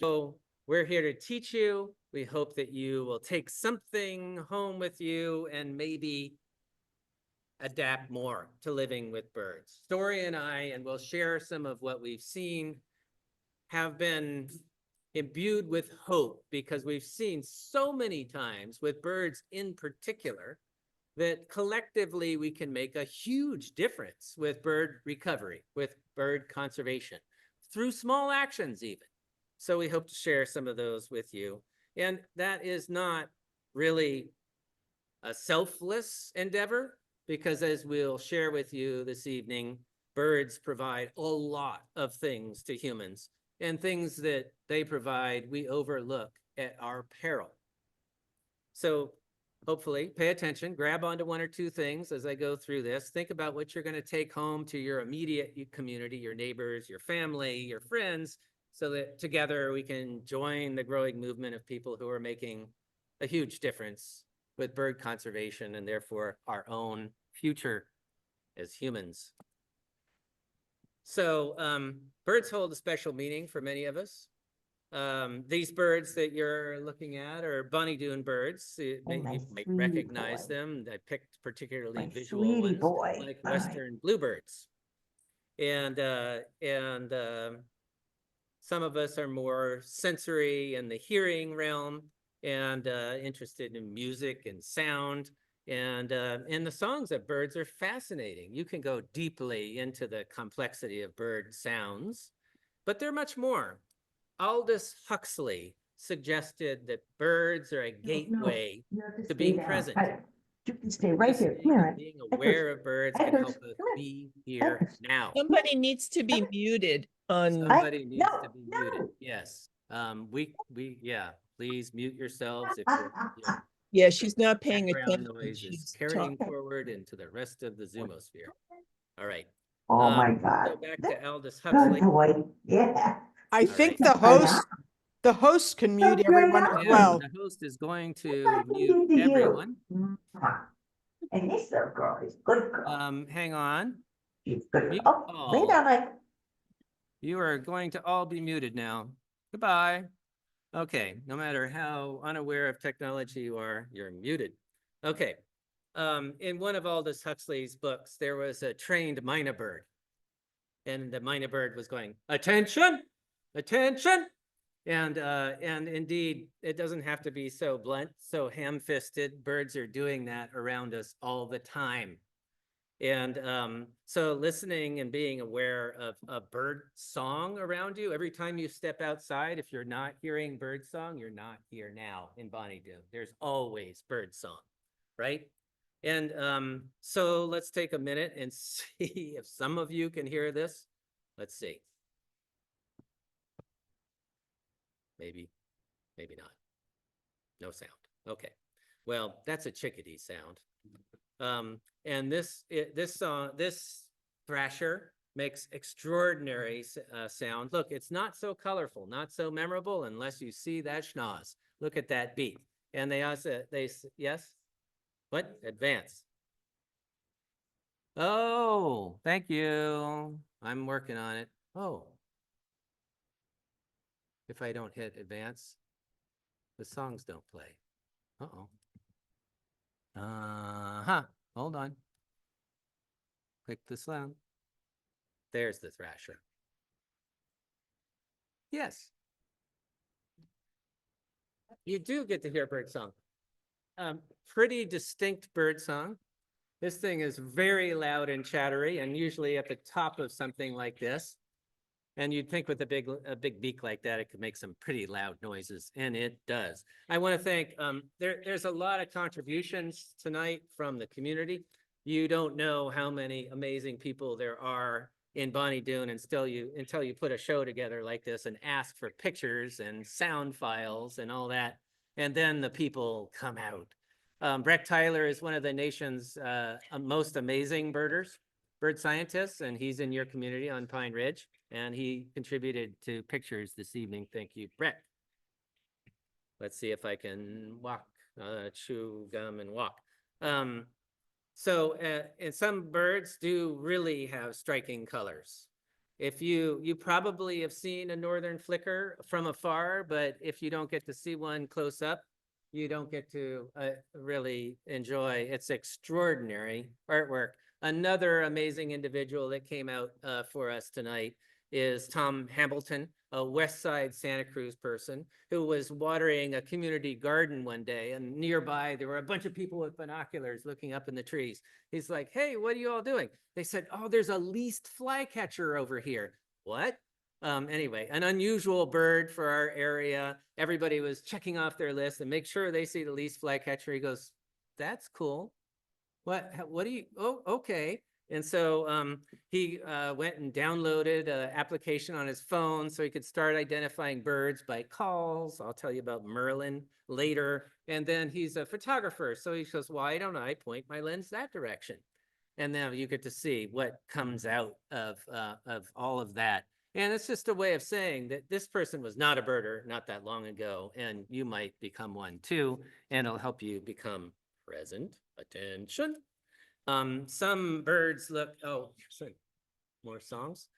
So we're here to teach you. We hope that you will take something home with you and maybe adapt more to living with birds. Storey and I, and we'll share some of what we've seen, have been imbued with hope because we've seen so many times with birds in particular that collectively we can make a huge difference with bird recovery, with bird conservation, through small actions even. So we hope to share some of those with you. And that is not really a selfless endeavor, because as we'll share with you this evening, birds provide a lot of things to humans, and things that they provide we overlook at our peril. So hopefully pay attention, grab onto one or two things as I go through this. Think about what you're going to take home to your immediate community, your neighbors, your family, your friends, so that together we can join the growing movement of people who are making a huge difference with bird conservation and therefore our own future as humans. So birds hold a special meaning for many of us. These birds that you're looking at are Bonny Doon birds. You might recognize them. I picked particularly visual ones, like Western bluebirds. And some of us are more sensory in the hearing realm and interested in music and sound. And the songs of birds are fascinating. You can go deeply into the complexity of bird sounds, but they're much more. Aldous Huxley suggested that birds are a gateway to being present. You can stay right here. Listening and being aware of birds can help us be here now. Somebody needs to be muted on. Somebody needs to be muted. Yes. Yeah. Please mute yourselves if you're Yeah, she's not paying background attention. noise is She's carrying talking. forward into the rest of the Zoomosphere. All right. Oh my God. So back to Aldous Good Huxley. boy. Yeah. I All think right. the host can mute everyone as And well. the host is going to mute everyone. And this little girl is good girl. Hang on. She's good. Mute Oh, lay all. down like. You are going to all be muted now. Goodbye. Okay, no matter how unaware of technology you are, you're muted. Okay. In one of Aldous Huxley's books, there was a trained mynah bird. And the mynah bird was going, attention, attention. And indeed, it doesn't have to be so blunt, so ham-fisted. Birds are doing that around us all the time. And so listening and being aware of a bird song around you, every time you step outside, if you're not hearing bird song, you're not here now in Bonny Doon. There's always bird song, right? And so let's take a minute and see if some of you can hear this. Let's see. Maybe not. No sound. Okay. Well, that's a chickadee sound. And this thrasher makes extraordinary sound. Look, it's not so colorful, not so memorable unless you see that schnoz. Look at that beat. And yes? What? Advance. Oh, thank you. I'm working on it. Oh. If I don't hit advance, the songs don't play. Uh-oh. Hold on. Click the sound. There's the thrasher. Yes. You do get to hear bird song. Pretty distinct bird song. This thing is very loud and chattery and usually at the top of something like this. And you'd think with a big beak like that, it could make some pretty loud noises, and it does. I want to thank, there's a lot of contributions tonight from the community. You don't know how many amazing people there are in Bonny Doon until you put a show together like this and ask for pictures and sound files and all that. And then the people come out. Breck Tyler is one of the nation's most amazing bird scientists, and he's in your community on Pine Ridge. And he contributed to pictures this evening. Thank you, Brett. Let's see if I can walk, chew gum and walk. And some birds do really have striking colors. you probably have seen a northern flicker from afar, but if you don't get to see one close up, you don't get to really enjoy its extraordinary artwork. Another amazing individual that came out for us tonight is Tom Hamilton, a West Side Santa Cruz person who was watering a community garden one day, and nearby there were a bunch of people with binoculars looking up in the trees. He's like, "Hey, what are you all doing?" They said, "Oh, there's a least flycatcher over here." What? Anyway, an unusual bird for our area. Everybody was checking off their list and make sure they see the least flycatcher. He goes, "That's cool. What do you, oh, okay." And so he went and downloaded an application on his phone so he could start identifying birds by calls. I'll tell you about Merlin later. And then he's a photographer. So he goes, "Why don't I point my lens that direction?" And then you get to see what comes out of all of that. And it's just a way of saying that this person was not a birder not that long ago, and you might become one too, and it'll help you become present. Attention. Some birds look, oh, more songs.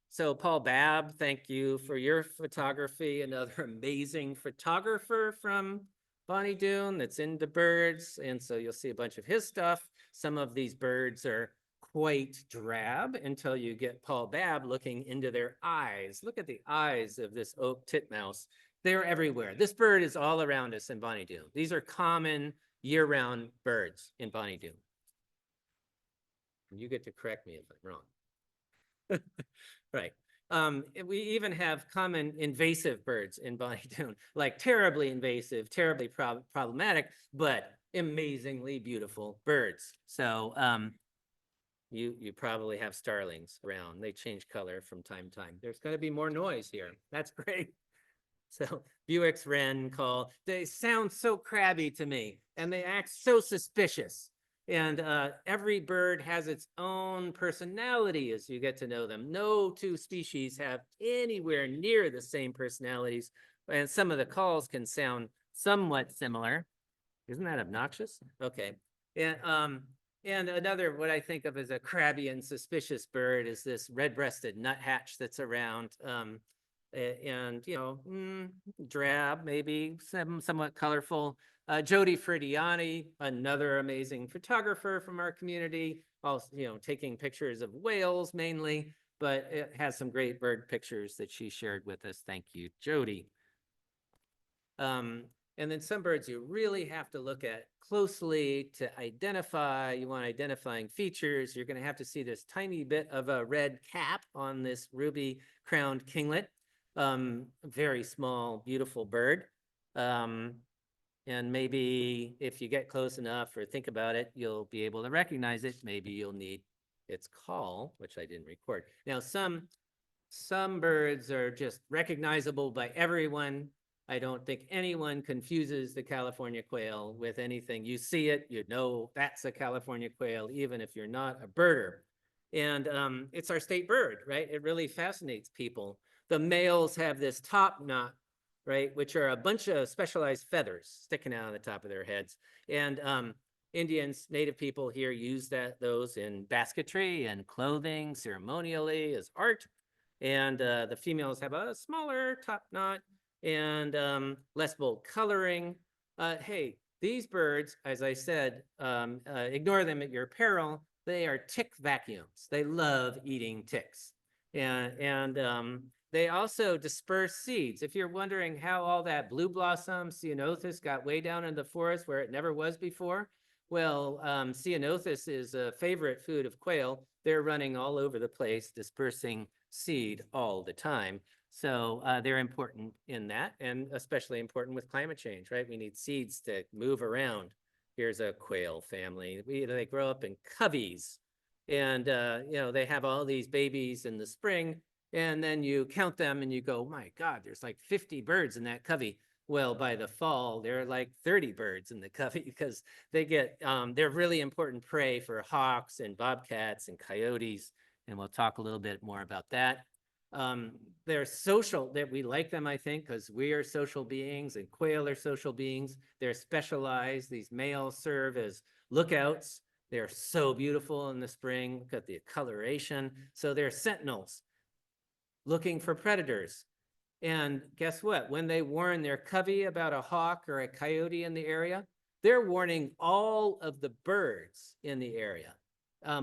So Paul Babb, thank you for your photography. Another amazing photographer from Bonny Doon that's into birds. And so you'll see a bunch of his stuff. Some of these birds are quite drab until you get Paul Babb looking into their eyes. Look at the eyes of this oak titmouse. They're everywhere. This bird is all around us in Bonny Doon. These are common year-round birds in Bonny Doon. You get to correct me if I'm wrong. Right. We even have common invasive birds in Bonny Doon, like terribly invasive, terribly problematic, but amazingly beautiful birds. So you probably have starlings around. They change color from time to time. There's going to be more noise here. That's great. So Buick's wren call, they sound so crabby to me, and they act so suspicious. And every bird has its own personality as you get to know them. No two species have anywhere near the same personalities, and some of the calls can sound somewhat similar. Isn't that obnoxious? Okay. And another, what I think of as a crabby and suspicious bird is this red-breasted nuthatch that's around. And, you know, drab, maybe somewhat colorful. Jody Frediani, another amazing photographer from our community, also, you know, taking pictures of whales mainly, but it has some great bird pictures that she shared with us. Thank you, Jody. And then some birds you really have to look at closely to identify. You want identifying features. You're going to have to see this tiny bit of a red cap on this ruby-crowned kinglet. Very small, beautiful bird. And maybe if you get close enough or think about it, you'll be able to recognize it. Maybe you'll need its call, which I didn't record. Now, some birds are just recognizable by everyone. I don't think anyone confuses the California quail with anything. You see it, you know that's a California quail, even if you're not a birder. And it's our state bird, right? It really fascinates people. The males have this top knot, right, which are a bunch of specialized feathers sticking out on the top of their heads. And Indians, native people here use those in basketry and clothing, ceremonially as art. And the females have a smaller top knot and less bold coloring. Hey, these birds, as I said, ignore them at your peril. They are tick vacuums. They love eating ticks. And they also disperse seeds. If you're wondering how all that blue blossom ceanothus got way down in the forest where it never was before, well, ceanothus is a favorite food of quail. They're running all over the place, dispersing seed all the time. So they're important in that, and especially important with climate change, right? We need seeds to move around. Here's a quail family. They grow up in coveys, and you know, they have all these babies in the spring, and then you count them and you go, my God, there's like 50 birds in that covey. Well, by the fall, there are like 30 birds in the covey because they get, they're really important prey for hawks and bobcats and coyotes. And we'll talk a little bit more about that. They're social, that we like them, I think, because we are social beings and quail are social beings. They're specialized. These males serve as lookouts They're so beautiful in the spring. Look at the coloration. So they're sentinels looking for predators. And guess what? When they warn their covey about a hawk or a coyote in the area, they're warning all of the birds in the area.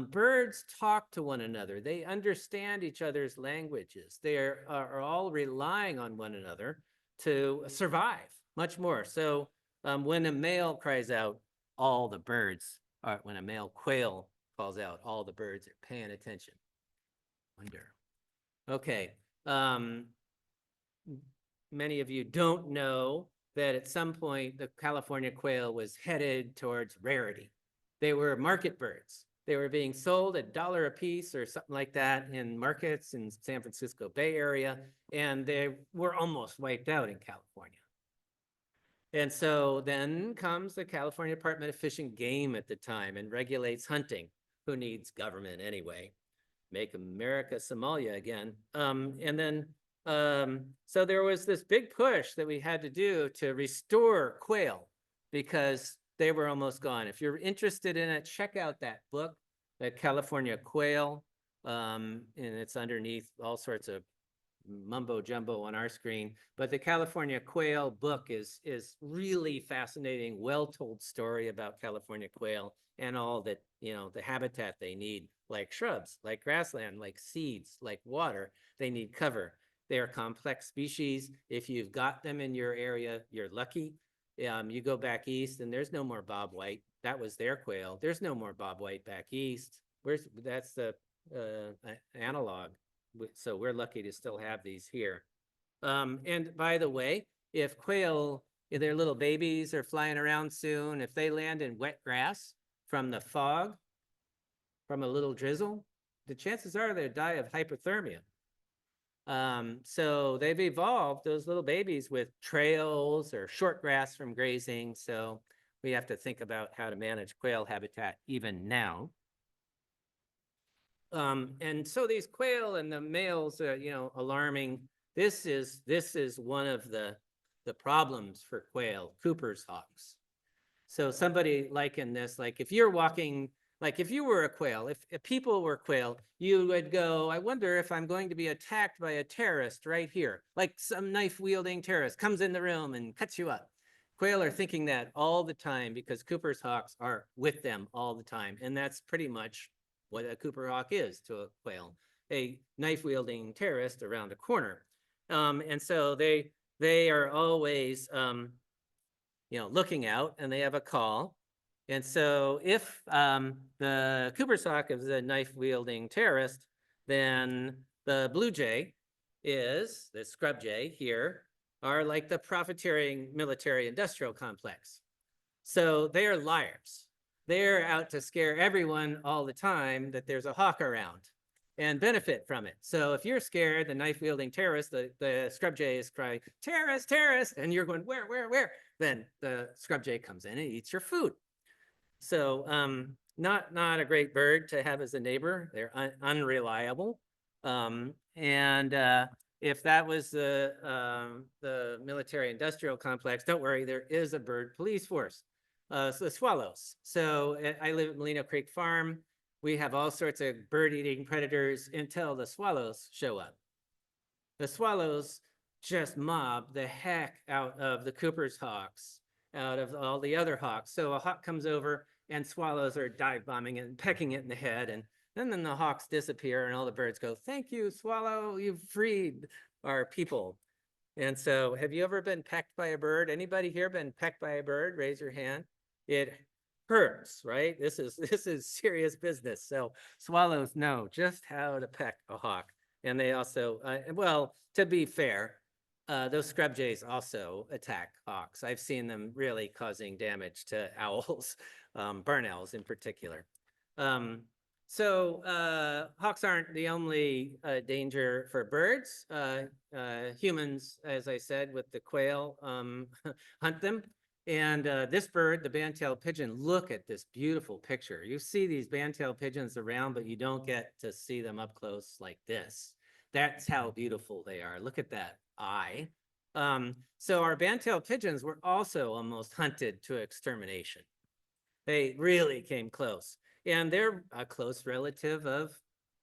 Birds talk to one another. They understand each other's languages. They are all relying on one another to survive much more. So when a male cries out, all the birds, or when a male quail calls out, all the birds are paying attention. Wonder. Okay. Many of you don't know that at some point the California quail was headed towards rarity. They were market birds. They were being sold at $1 a piece or something like that in markets in San Francisco Bay Area, and they were almost wiped out in California. And so then comes the California Department of Fish and Game at the time and regulates hunting. Who needs government anyway? Make America Somalia again. So there was this big push that we had to do to restore quail because they were almost gone. If you're interested in it, check out that book, The California Quail, and it's underneath all sorts of mumbo jumbo on our screen. But the California Quail book is really fascinating, well-told story about California quail and all that, the habitat they need, like shrubs, like grassland, like seeds, like water. They need cover. They are complex species. If you've got them in your area, you're lucky. You go back east and there's no more bobwhite. That was their quail. There's no more bobwhite back east. That's the analog. So we're lucky to still have these here. And by the way, if quail, if their little babies are flying around soon, if they land in wet grass from the fog, from a little drizzle, the chances are they'll die of hypothermia. So they've evolved those little babies with trails or short grass from grazing. So we have to think about how to manage quail habitat even now. And so these quail and the males are, alarming. This is one of the problems for quail, Cooper's hawks. So somebody likened this, like if you're walking, like if you were a quail, if people were quail, you would go, I wonder if I'm going to be attacked by a terrorist right here, like some knife-wielding terrorist comes in the room and cuts you up. Quail are thinking that all the time because Cooper's hawks are with them all the time. And that's pretty much what a Cooper hawk is to a quail, a knife-wielding terrorist around a corner. And so they are always, looking out, and they have a call. And so if the Cooper's hawk is a knife-wielding terrorist, then the blue jay is, the scrub jay here, are like the profiteering military-industrial complex. So they are liars. They're out to scare everyone all the time that there's a hawk around and benefit from it. So if you're scared, the knife-wielding terrorist, the scrub jay is crying, terrorist, terrorist, and you're going, where? Then the scrub jay comes in and eats your food. So not a great bird to have as a neighbor. They're unreliable. If that was the military-industrial complex, don't worry, there is a bird police force. So the swallows. So I live at Molino Creek Farm. We have all sorts of bird-eating predators until the swallows show up. The swallows just mob the heck out of the Cooper's hawks, out of all the other hawks. So a hawk comes over and swallows are dive bombing it and pecking it in the head. And then the hawks disappear and all the birds go, thank you, swallow, you've freed our people. And so have you ever been pecked by a bird? Anybody here been pecked by a bird? Raise your hand. It hurts, right? This is serious business. So swallows know just how to peck a hawk. And they also, well, to be fair, those scrub jays also attack hawks. I've seen them really causing damage to owls, barn owls in particular. So hawks aren't the only danger for birds. Humans, as I said, with the quail, hunt them. And this bird, the band-tailed pigeon, look at this beautiful picture. You see these band-tailed pigeons around, but you don't get to see them up close like this. That's how beautiful they are. Look at that eye. So our band-tailed pigeons were also almost hunted to extermination. They really came close. And they're a close relative of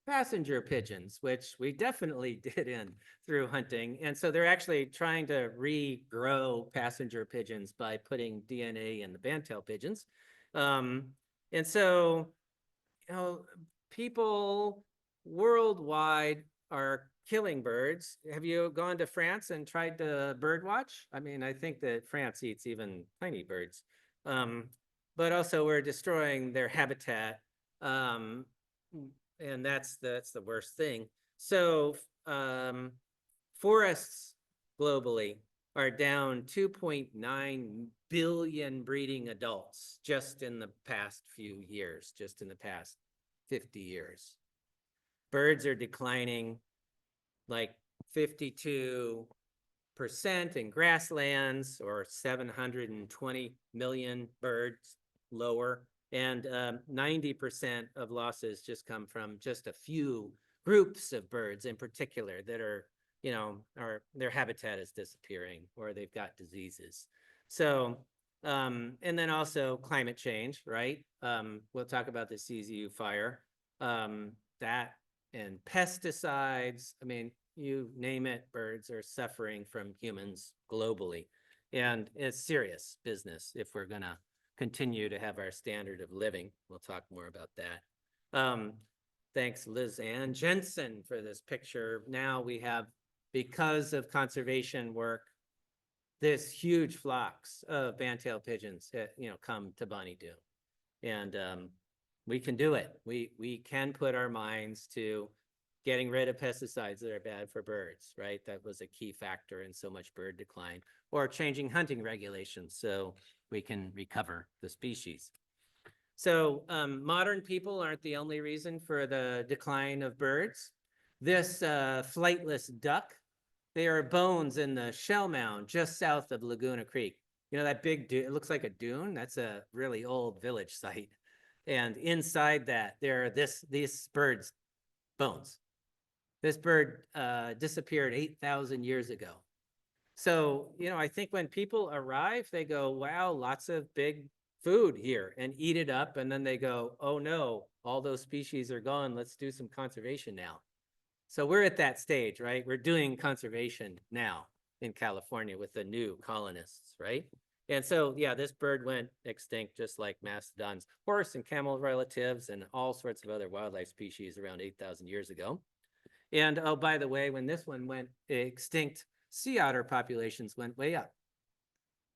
passenger pigeons, which we definitely did in through hunting. And so they're actually trying to regrow passenger pigeons by putting DNA in the bandtail pigeons. And so, you know, people worldwide are killing birds. Have you gone to France and tried to bird watch? I mean, I think that France eats even tiny birds. But also we're destroying their habitat. And that's the worst thing. So forests globally are down 2.9 billion breeding adults just in the past few years, just in the past 50 years. Birds are declining like 52% in grasslands, or 720 million birds lower. And 90% of losses just come from just a few groups of birds in particular that are, you know, their habitat is disappearing or they've got diseases. So, and then also climate change, right? We'll talk about the CZU fire, that and pesticides. I mean, you name it, birds are suffering from humans globally. And it's serious business if we're gonna continue to have our standard of living. We'll talk more about that. Thanks, Liz Ann Jensen, for this picture. Now we have, because of conservation work, this huge flocks of bandtail pigeons that, you know, come to Bonny Doon. And we can do it. We can put our minds to getting rid of pesticides that are bad for birds, right? That was a key factor in so much bird decline, or changing hunting regulations so we can recover the species. So modern people aren't the only reason for the decline of birds. This flightless duck, there are bones in the shell mound just south of Laguna Creek. You know, that big dune, it looks like a dune. That's a really old village site. And inside that, there are these birds' bones. This bird disappeared 8,000 years ago. So, you know, I think when people arrive, they go, wow, lots of big food here, and eat it up. And then they go, oh no, all those species are gone. Let's do some conservation now. So we're at that stage, right? We're doing conservation now in California with the new colonists, right? And so, yeah, this bird went extinct just like mastodons, horse and camel relatives, and all sorts of other wildlife species around 8,000 years ago. And oh, by the way, when this one went extinct, sea otter populations went way up.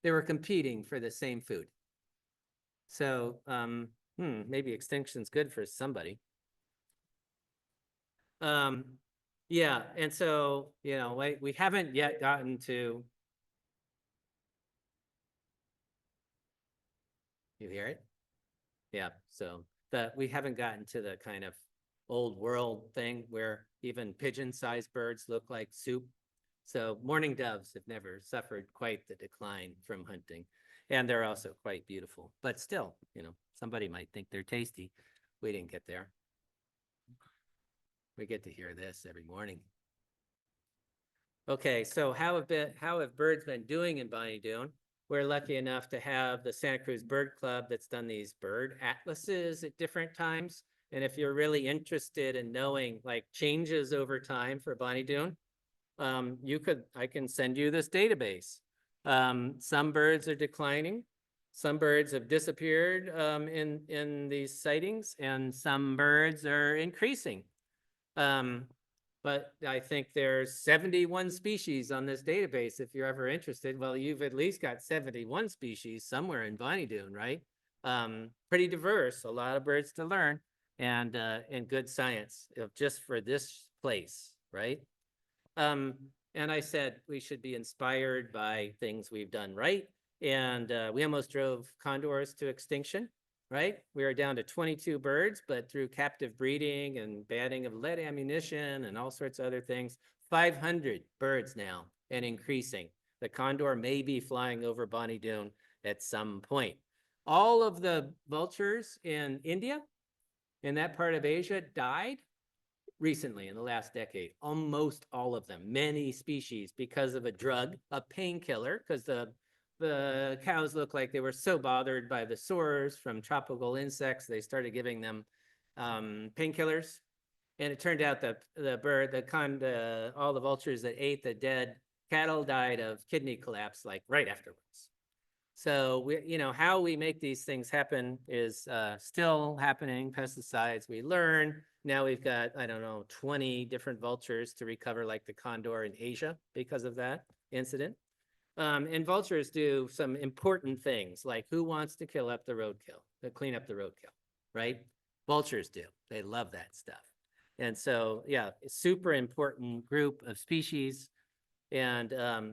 They were competing for the same food. So maybe extinction's good for somebody. Yeah, and so, you know, we haven't yet gotten to, you hear it? Yeah, so we haven't gotten to the kind of old world thing where even pigeon-sized birds look like soup. So mourning doves have never suffered quite the decline from hunting. And they're also quite beautiful. But still, you know, somebody might think they're tasty. We didn't get there. We get to hear this every morning. Okay, so how have birds been doing in Bonny Doon? We're lucky enough to have the Santa Cruz Bird Club that's done these bird atlases at different times. And if you're really interested in knowing like changes over time for Bonny Doon, I can send you this database. Some birds are declining. Some birds have disappeared in these sightings, and some birds are increasing. But I think there's 71 species on this database. If you're ever interested, well, you've at least got 71 species somewhere in Bonny Doon, right? Pretty diverse, a lot of birds to learn, and good science just for this place, right? And I said we should be inspired by things we've done right. And we almost drove condors to extinction, right? We were down to 22 birds, but through captive breeding and banning of lead ammunition and all sorts of other things, 500 birds now and increasing. The condor may be flying over Bonny Doon at some point. All of the vultures in India, in that part of Asia, died recently in the last decade. Almost all of them, many species, because of a drug, a painkiller, because the the cows looked like they were so bothered by the sores from tropical insects, they started giving them painkillers. And it turned out that all the vultures that ate the dead cattle died of kidney collapse like right afterwards. So how we make these things happen is still happening. Pesticides, we learn. Now we've got, I don't know, 20 different vultures to recover like the condor in Asia because of that incident. And vultures do some important things, like who wants to clean up the roadkill, right? Vultures do. They love that stuff. And so, yeah, a super important group of species. And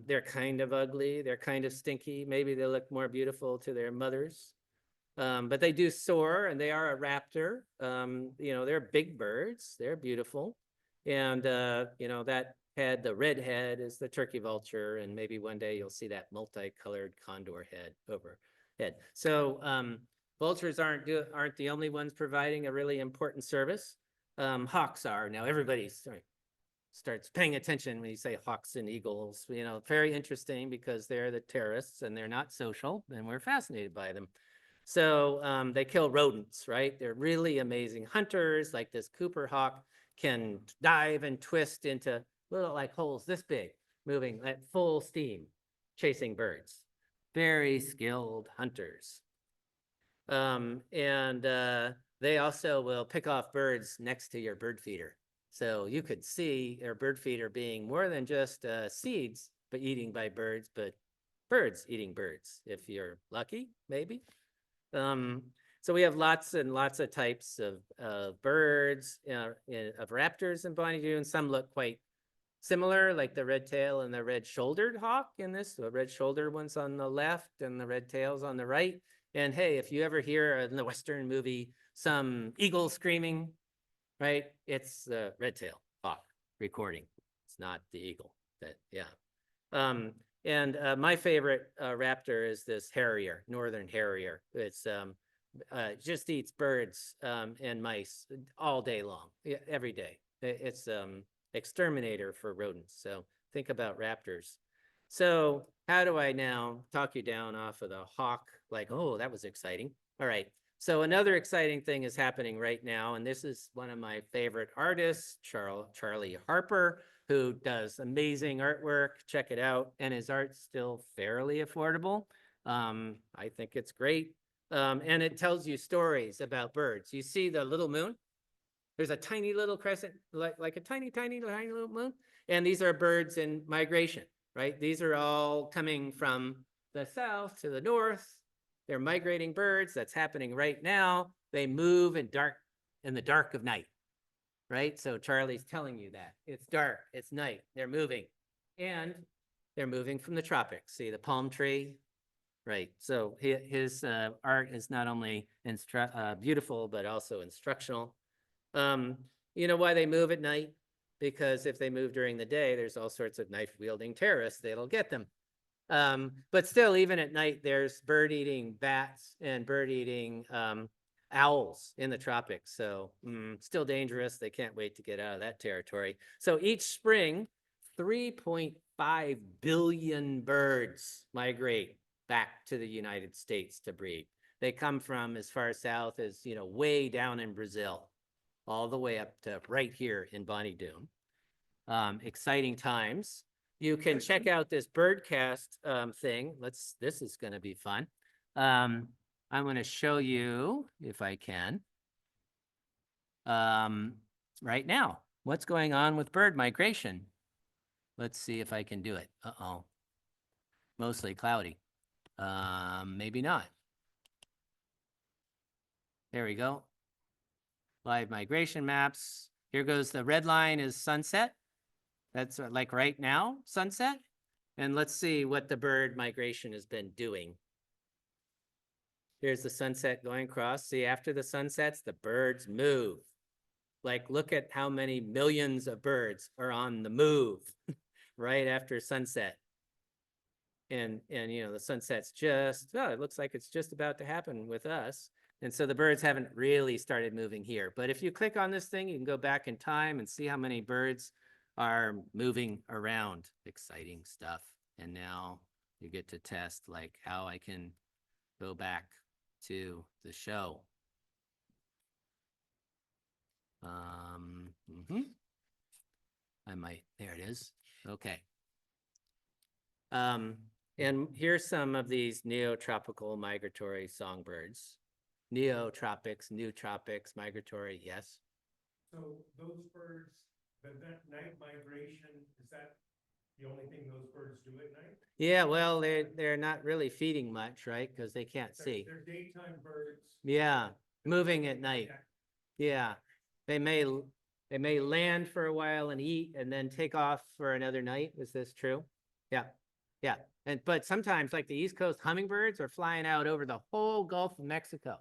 they're kind of ugly. They're kind of stinky. Maybe they look more beautiful to their mothers. But they do soar, and they are a raptor. They're big birds. They're beautiful. And, that head, the red head, is the turkey vulture. And maybe one day you'll see that multicolored condor head overhead. So vultures aren't the only ones providing a really important service. Hawks are. Now everybody starts paying attention when you say hawks and eagles. Very interesting because they're the terrorists and they're not social, and we're fascinated by them. So they kill rodents, right? They're really amazing hunters. Like this Cooper hawk can dive and twist into little like holes this big, moving at full steam, chasing birds. Very skilled hunters. They also will pick off birds next to your bird feeder. So you could see their bird feeder being more than just seeds, but eating by birds, but birds eating birds, if you're lucky, maybe. So we have lots and lots of types of birds, of raptors in Bonny Doon. Some look quite similar, like the red tail and the red-shouldered hawk in this. The red-shouldered one's on the left and the red tail's on the right. And hey, if you ever hear in the Western movie some eagle screaming, right? It's the red-tailed hawk recording. It's not the eagle. My favorite raptor is this harrier, northern harrier. It's just eats birds and mice all day long, every day. It's exterminator for rodents. So think about raptors. So how do I now talk you down off of the hawk? Like, oh, that was exciting. All right. So another exciting thing is happening right now, and this is one of my favorite artists, Charlie Harper, who does amazing artwork. Check it out. And his art's still fairly affordable. I think it's great. And it tells you stories about birds. You see the little moon? There's a tiny little crescent, like a tiny little moon. And these are birds in migration, right? These are all coming from the south to the north. They're migrating birds. That's happening right now. They move in the dark of night, right? So Charlie's telling you that. It's dark, it's night, they're moving. And they're moving from the tropics. See the palm tree? Right. So his art is not only beautiful, but also instructional. You know why they move at night? Because if they move during the day, there's all sorts of knife-wielding terrorists that'll get them. But still, even at night, there's bird-eating bats and bird-eating owls in the tropics. So still dangerous. They can't wait to get out of that territory. So each spring, 3.5 billion birds migrate back to the United States to breed. They come from as far south as, way down in Brazil, all the way up to right here in Bonny Doon. Exciting times. You can check out this birdcast thing. This is going to be fun. I'm going to show you, if I can, right now, what's going on with bird migration. Let's see if I can do it. Uh-oh. Mostly cloudy. Maybe not. There we go. Live migration maps. Here goes the red line is sunset. That's like right now, sunset. And let's see what the bird migration has been doing. Here's the sunset going across. See, after the sunsets, the birds move. Like, look at how many millions of birds are on the move right after sunset. And the sunset's it looks like it's just about to happen with us. And so the birds haven't really started moving here. But if you click on this thing, you can go back in time and see how many birds are moving around. Exciting stuff. And now You get to test like how I can go back to the show. I might, there it is. Okay. And here's some of these neotropical migratory songbirds. Neotropics, new tropics, migratory, yes. So those birds, that night migration, is that the only thing those birds do at night? Yeah, well, they're not really feeding much, right? Because they can't see. They're daytime birds. Yeah, moving at night. Yeah, they may land for a while and eat and then take off for another night. Is this true? Yeah, yeah. But sometimes, like the East Coast hummingbirds are flying out over the whole Gulf of Mexico.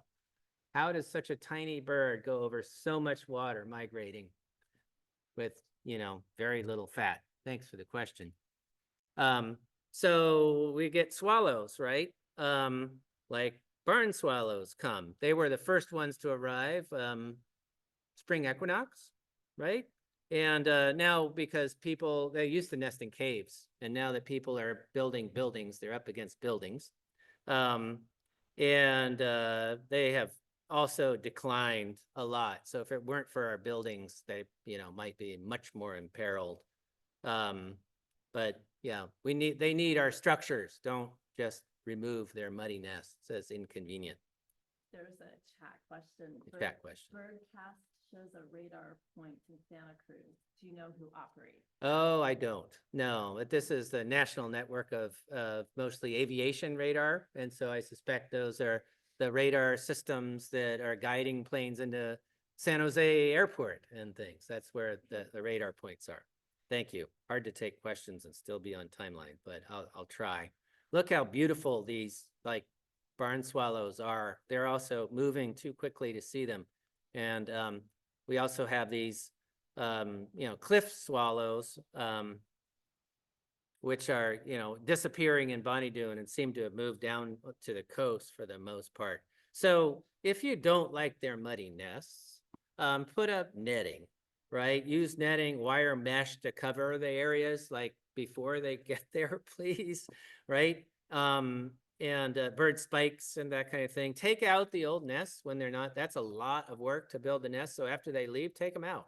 How does such a tiny bird go over so much water migrating with, very little fat? Thanks for the question. So we get swallows, right? Like barn swallows come. They were the first ones to arrive, spring equinox, right? And now because they used to nest in caves, and now that people are building buildings, they're up against buildings. And they have also declined a lot. So if it weren't for our buildings, they, might be much more imperiled. But yeah, they need our structures. Don't just remove their muddy nests as inconvenient. There's a chat question. Chat question. Birdcast shows a radar point in Santa Cruz. Do you know who operates? Oh, I don't. No, but this is the national network of mostly aviation radar. And so I suspect those are the radar systems that are guiding planes into San Jose Airport and things. That's where the radar points are. Thank you. Hard to take questions and still be on timeline, but I'll try. Look how beautiful these like barn swallows are. They're also moving too quickly to see them. And we also have these, cliff swallows, which are, disappearing in Bonny Doon and seem to have moved down to the coast for the most part. So if you don't like their muddy nests, put up netting, right? Use netting, wire mesh to cover the areas like before they get there, please, right? And bird spikes and that kind of thing. Take out the old nests when they're not. That's a lot of work to build the nest. So after they leave, take them out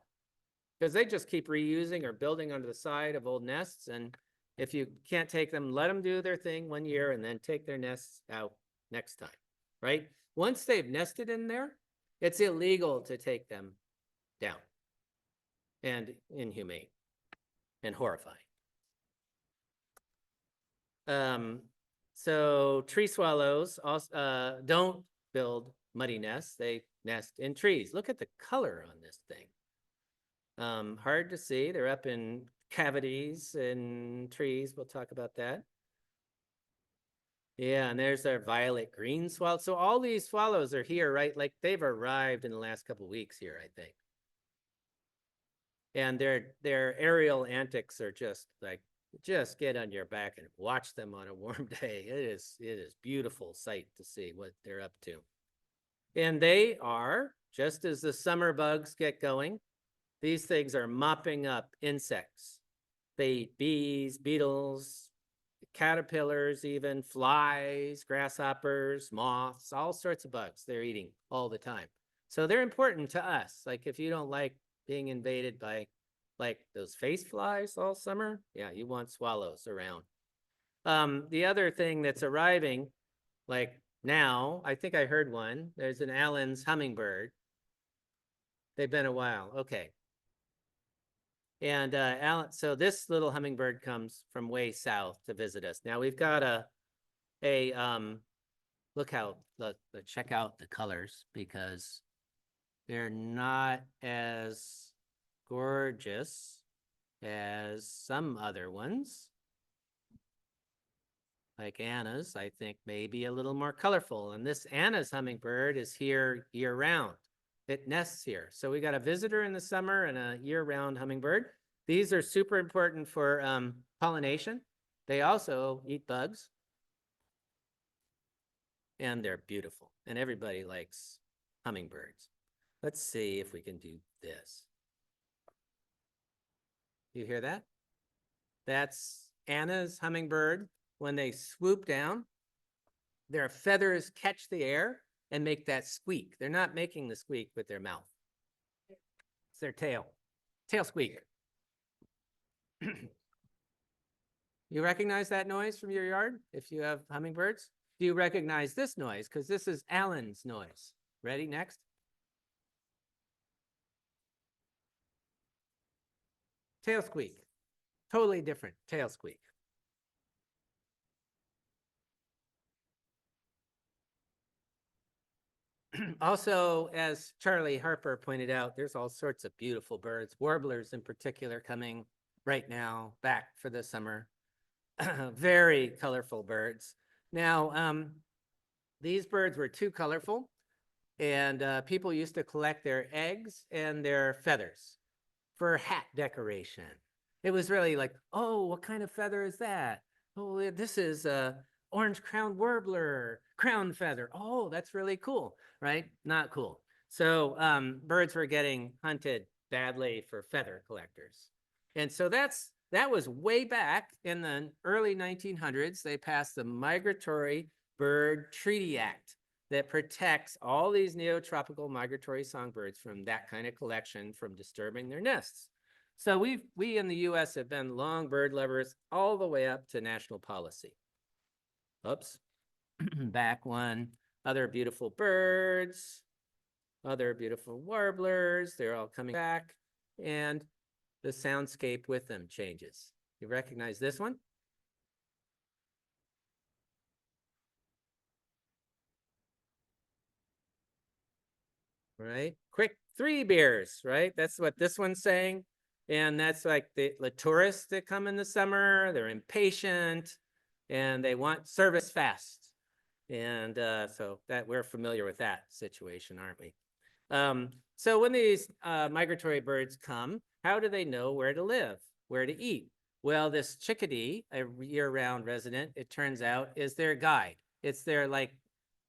because they just keep reusing or building onto the side of old nests. And if you can't take them, let them do their thing 1 year and then take their nests out next time, right? Once they've nested in there, it's illegal to take them down, and inhumane and horrifying. So tree swallows also don't build muddy nests. They nest in trees. Look at the color on this thing. Hard to see. They're up in cavities in trees. We'll talk about that. Yeah, and there's our violet green swallow. So all these swallows are here, right? Like they've arrived in the last couple of weeks here, I think. And their aerial antics are just like, just get on your back and watch them on a warm day. It is beautiful sight to see what they're up to. And they are, just as the summer bugs get going, these things are mopping up insects. They eat bees, beetles, caterpillars, even flies, grasshoppers, moths, all sorts of bugs they're eating all the time. So they're important to us. Like if you don't like being invaded by like those face flies all summer, yeah, you want swallows around. The other thing that's arriving, like now, I think I heard one, there's an Allen's hummingbird. They've been a while, okay. And so this little hummingbird comes from way south to visit us. Now we've got look how, check out the colors because they're not as gorgeous as some other ones. Like Anna's, I think maybe a little more colorful. And this Anna's hummingbird is here year round. It nests here. So we got a visitor in the summer and a year-round hummingbird. These are super important for pollination. They also eat bugs. And they're beautiful. And everybody likes hummingbirds. Let's see if we can do this. You hear that? That's Anna's hummingbird when they swoop down, their feathers catch the air and make that squeak. They're not making the squeak with their mouth. It's their tail squeak. You recognize that noise from your yard if you have hummingbirds? Do you recognize this noise? Because this is Alan's noise. Ready? Next. Tail squeak. Totally different tail squeak. Also, as Charlie Harper pointed out, there's all sorts of beautiful birds, warblers in particular, coming right now back for the summer. Very colorful birds. Now, these birds were too colorful, and people used to collect their eggs and their feathers for hat decoration. It was really like, oh, what kind of feather is that? Oh, this is a orange crowned warbler, crown feather. Oh, that's really cool, right? Not cool. So birds were getting hunted badly for feather collectors. And so that was way back in the early 1900s. They passed the Migratory Bird Treaty Act that protects all these neotropical migratory songbirds from that kind of collection from disturbing their nests. So we in the US have been long bird lovers all the way up to national policy. Oops, back one. Other beautiful birds, other beautiful warblers, they're all coming back, and the soundscape with them changes. You recognize this one? Right? Quick 3 beers, right? That's what this one's saying. And that's like the tourists that come in the summer, they're impatient and they want service fast. And so that we're familiar with that situation, aren't we? So when these migratory birds come, how do they know where to live, where to eat? Well, this chickadee, a year-round resident, it turns out, is their guide. It's their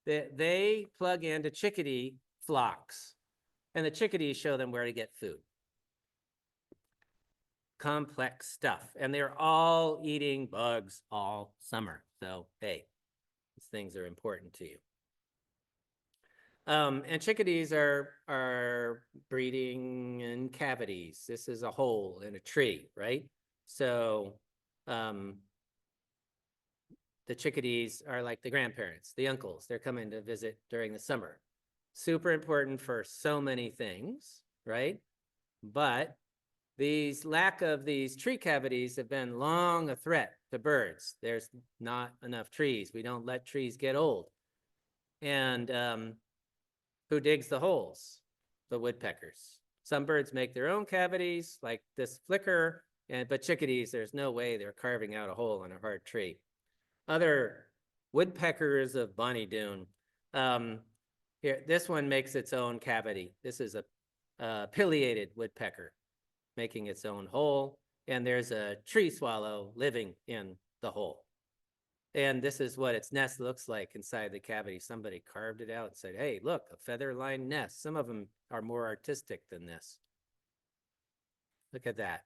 they plug into chickadee flocks, and the chickadees show them where to get food. Complex stuff, and they're all eating bugs all summer. So, hey, these things are important to you. And chickadees are breeding in cavities. This is a hole in a tree, right? So the chickadees are like the grandparents, the uncles. They're coming to visit during the summer. Super important for so many things, right? But these lack of these tree cavities have been long a threat to birds. There's not enough trees. We don't let trees get old. And who digs the holes? The woodpeckers. Some birds make their own cavities, like this flicker, but chickadees, there's no way they're carving out a hole in a hard tree. Other woodpeckers of Bonny Doon. Here, this one makes its own cavity. This is a pileated woodpecker making its own hole, and there's a tree swallow living in the hole. And this is what its nest looks like inside the cavity. Somebody carved it out and said, hey, look, a feather-lined nest. Some of them are more artistic than this. Look at that.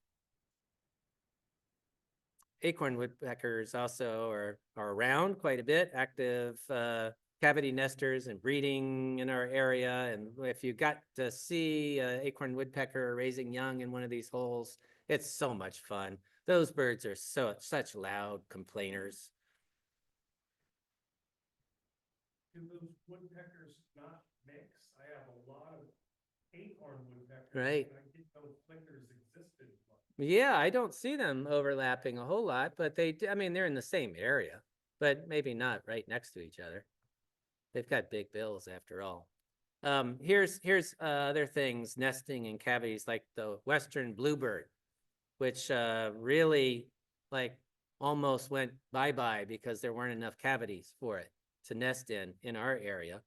Acorn woodpeckers also are around quite a bit, active cavity nesters and breeding in our area. And if you got to see an acorn woodpecker raising young in one of these holes, it's so much fun. Those birds are such loud complainers. Do those woodpeckers not mix? I have a lot of acorn woodpeckers. Right. And I didn't know flickers existed. Yeah, I don't see them overlapping a whole lot, but I mean, they're in the same area, but maybe not right next to each other. They've got big bills after all. Here's other things nesting in cavities, like the western bluebird, which really almost went bye-bye because there weren't enough cavities for it to nest in our area.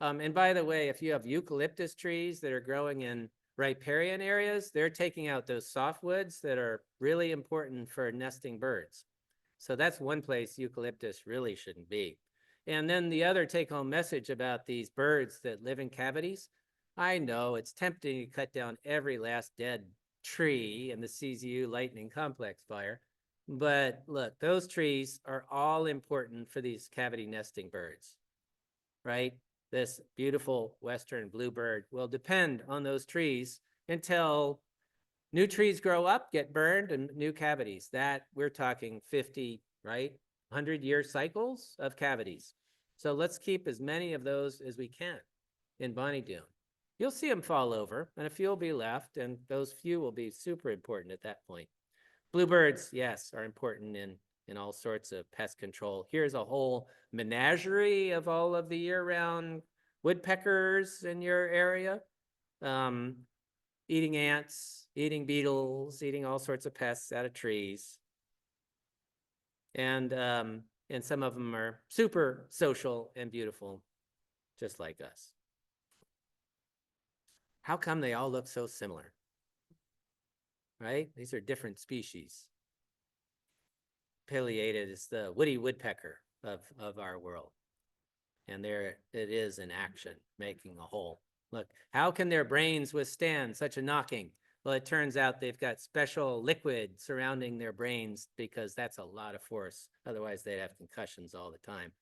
And by the way, if you have eucalyptus trees that are growing in riparian areas, they're taking out those softwoods that are really important for nesting birds. So that's one place eucalyptus really shouldn't be. And then the other take-home message about these birds that live in cavities, I know it's tempting to cut down every last dead tree in the CZU lightning complex fire, But look, those trees are all important for these cavity nesting birds, right? This beautiful western bluebird will depend on those trees until new trees grow up, get burned, and new cavities. That we're talking 50, right? 100-year cycles of cavities. So let's keep as many of those as we can in Bonny Doon. You'll see them fall over, and a few will be left, and those few will be super important at that point. Bluebirds, yes, are important in all sorts of pest control. Here's a whole menagerie of all of the year-round woodpeckers in your area. Eating ants, eating beetles, eating all sorts of pests out of trees. And some of them are super social and beautiful, just like us. How come they all look so similar? Right? These are different species. Pileated is the woody woodpecker of our world. And there it is in action, making a hole. Look, how can their brains withstand such a knocking? Well, it turns out they've got special liquid surrounding their brains because that's a lot of force. Otherwise, they'd have concussions all the time.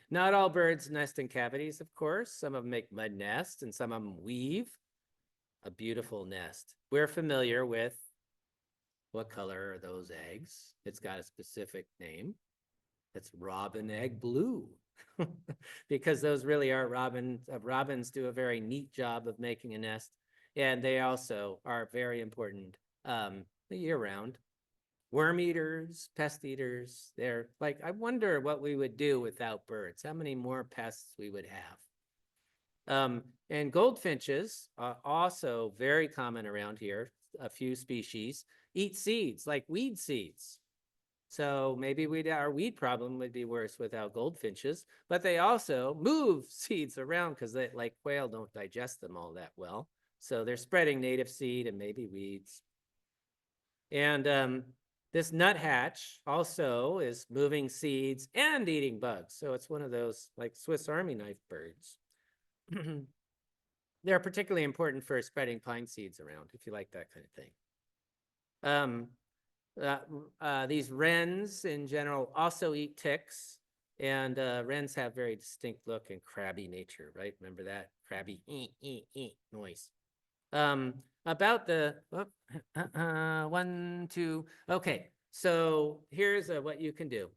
Not all birds nest in cavities, of course. Some of them make mud nests and some of them weave a beautiful nest. We're familiar with what color are those eggs? It's got a specific name. It's robin egg blue. Because those really are robins. Robins do a very neat job of making a nest. And they also are very important year-round. Worm eaters, pest eaters. They're like, I wonder what we would do without birds, how many more pests we would have. And goldfinches are also very common around here. A few species eat seeds, like weed seeds. So maybe our weed problem would be worse without goldfinches, but they also move seeds around because they, like quail, don't digest them all that well. So they're spreading native seed and maybe weeds. And this nuthatch also is moving seeds and eating bugs. So it's one of those like Swiss Army knife birds. They're particularly important for spreading pine seeds around, if you like that kind of thing. These wrens in general also eat ticks, and wrens have very distinct look and crabby nature, right? Remember that crabby noise. About the 1, 2. Okay, so here's what you can do.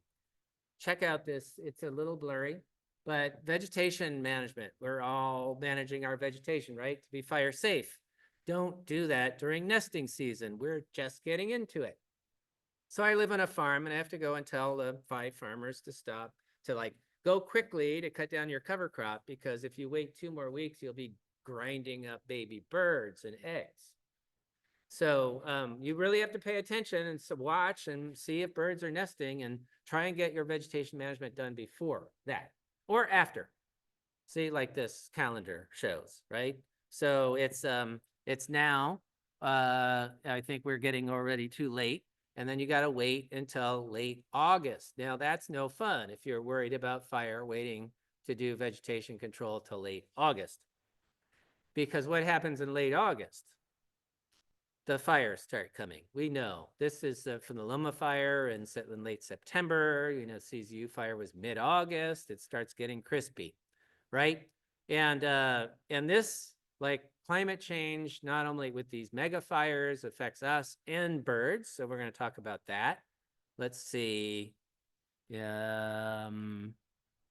Check out this. It's a little blurry, but vegetation management. We're all managing our vegetation, right? To be fire safe. Don't do that during nesting season. We're just getting into it. So I live on a farm and I have to go and tell the 5 farmers to stop, to like go quickly to cut down your cover crop, because if you wait 2 more weeks, you'll be grinding up baby birds and eggs. So you really have to pay attention and watch and see if birds are nesting and try and get your vegetation management done before that or after. See, like this calendar shows, right? So it's now, I think we're getting already too late. And then you got to wait until late August. Now that's no fun if you're worried about fire, waiting to do vegetation control till late August. Because what happens in late August? The fires start coming. We know this is from the Loma fire in late September. You know, CZU fire was mid-August. It starts getting crispy, right? And this, like climate change, not only with these mega fires, affects us and birds. So we're going to talk about that. Let's see. Can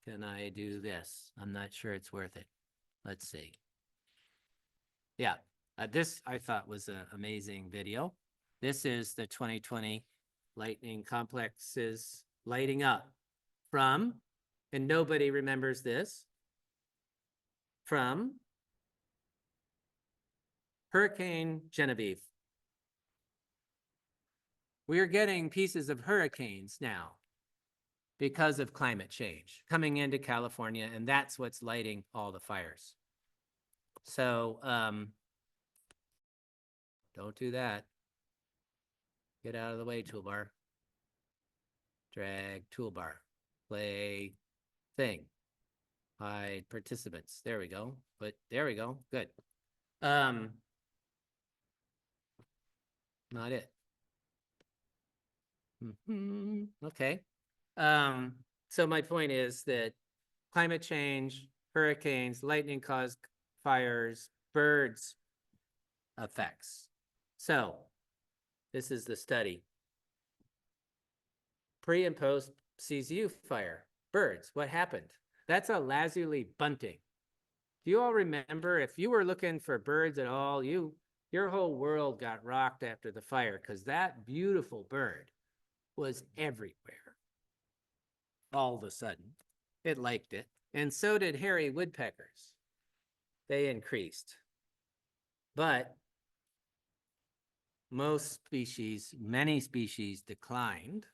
I do this? I'm not sure it's worth it. Let's see. Yeah, this I thought was an amazing video. This is the 2020 lightning complexes lighting up from, and nobody remembers this, from Hurricane Genevieve. We are getting pieces of hurricanes now because of climate change coming into California, and that's what's lighting all the fires. So don't do that. Get out of the way, toolbar. Drag toolbar. Play thing. Hide participants. There we go. But there we go. Good. Not it. Okay. So my point is that climate change, hurricanes, lightning caused fires, birds effects. So this is the study. Pre and post CZU fire, birds, what happened? That's a lazuli bunting. Do you all remember if you were looking for birds at all, your whole world got rocked after the fire because that beautiful bird was everywhere. All of a sudden, it liked it. And so did hairy woodpeckers. They increased. But most species, many species declined,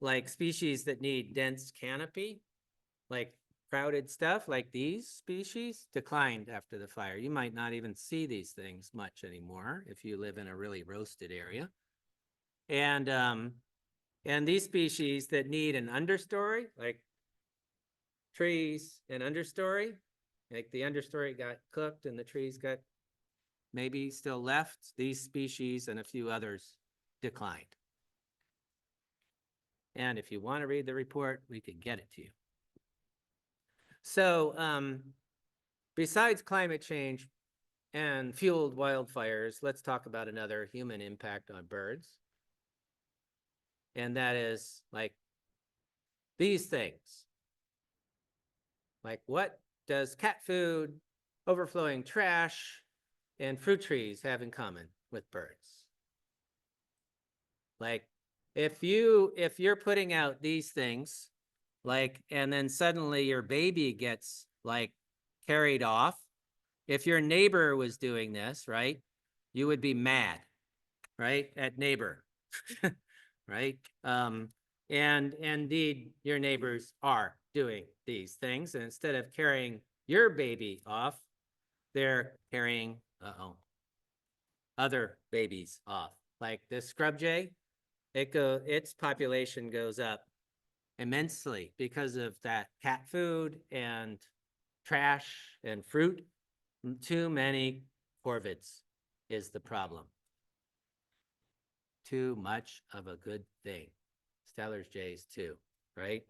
like species that need dense canopy, like crowded stuff like these species declined after the fire. You might not even see these things much anymore if you live in a really roasted area. And these species that need an understory, like trees and understory, like the understory got cooked and the trees got maybe still left, these species and a few others declined. And if you want to read the report, we could get it to you. So besides climate change and fueled wildfires, let's talk about another human impact on birds. And that is like these things. Like what does cat food, overflowing trash, and fruit trees have in common with birds? Like if you're putting out these things, like, and then suddenly your baby gets like carried off. If your neighbor was doing this, right, you would be mad, right, at neighbor, right? And indeed, your neighbors are doing these things. And instead of carrying your baby off, they're carrying, other babies off. Like this scrub jay, its population goes up immensely because of that cat food and trash and fruit. Too many corvids is the problem. Too much of a good thing. Stellar's jays too, right?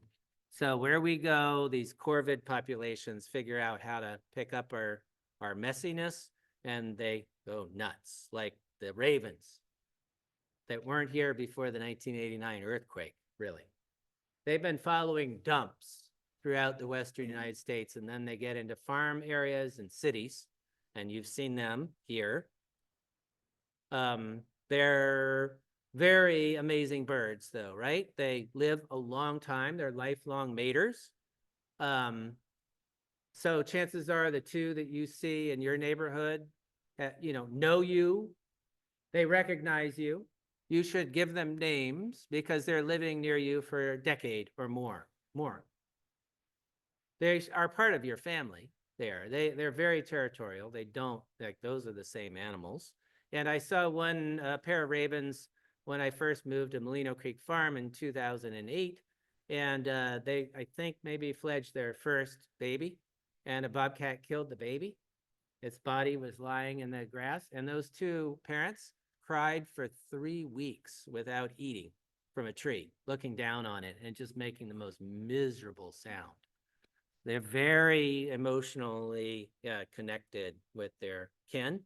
So where we go, these corvid populations figure out how to pick up our messiness, and they go nuts, like the ravens that weren't here before the 1989 earthquake, really. They've been following dumps throughout the Western United States, and then they get into farm areas and cities, and you've seen them here. They're very amazing birds though, right? They live a long time. They're lifelong maters. So chances are the two that you see in your neighborhood, know you, they recognize you. You should give them names because they're living near you for a decade or more. They are part of your family there. They're very territorial. They don't, like, those are the same animals. And I saw one pair of ravens when I first moved to Molino Creek Farm in 2008. And they, I think, maybe fledged their first baby, and a bobcat killed the baby. Its body was lying in the grass, and those two parents cried for 3 weeks without eating from a tree, looking down on it and just making the most miserable sound. They're very emotionally connected with their kin,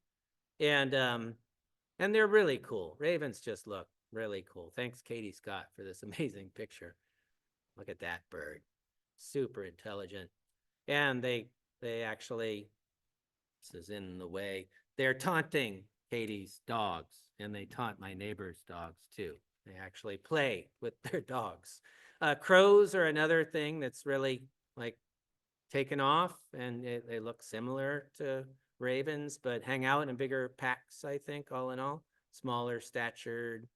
and they're really cool. Ravens just look really cool. Thanks, Katie Scott, for this amazing picture. Look at that bird, super intelligent, and they actually, this is in the way, they're taunting Katie's dogs, and they taunt my neighbor's dogs too. They actually play with their dogs. Crows are another thing that's really like taken off, and they look similar to ravens, but hang out in bigger packs, I think, all in all. Smaller statured,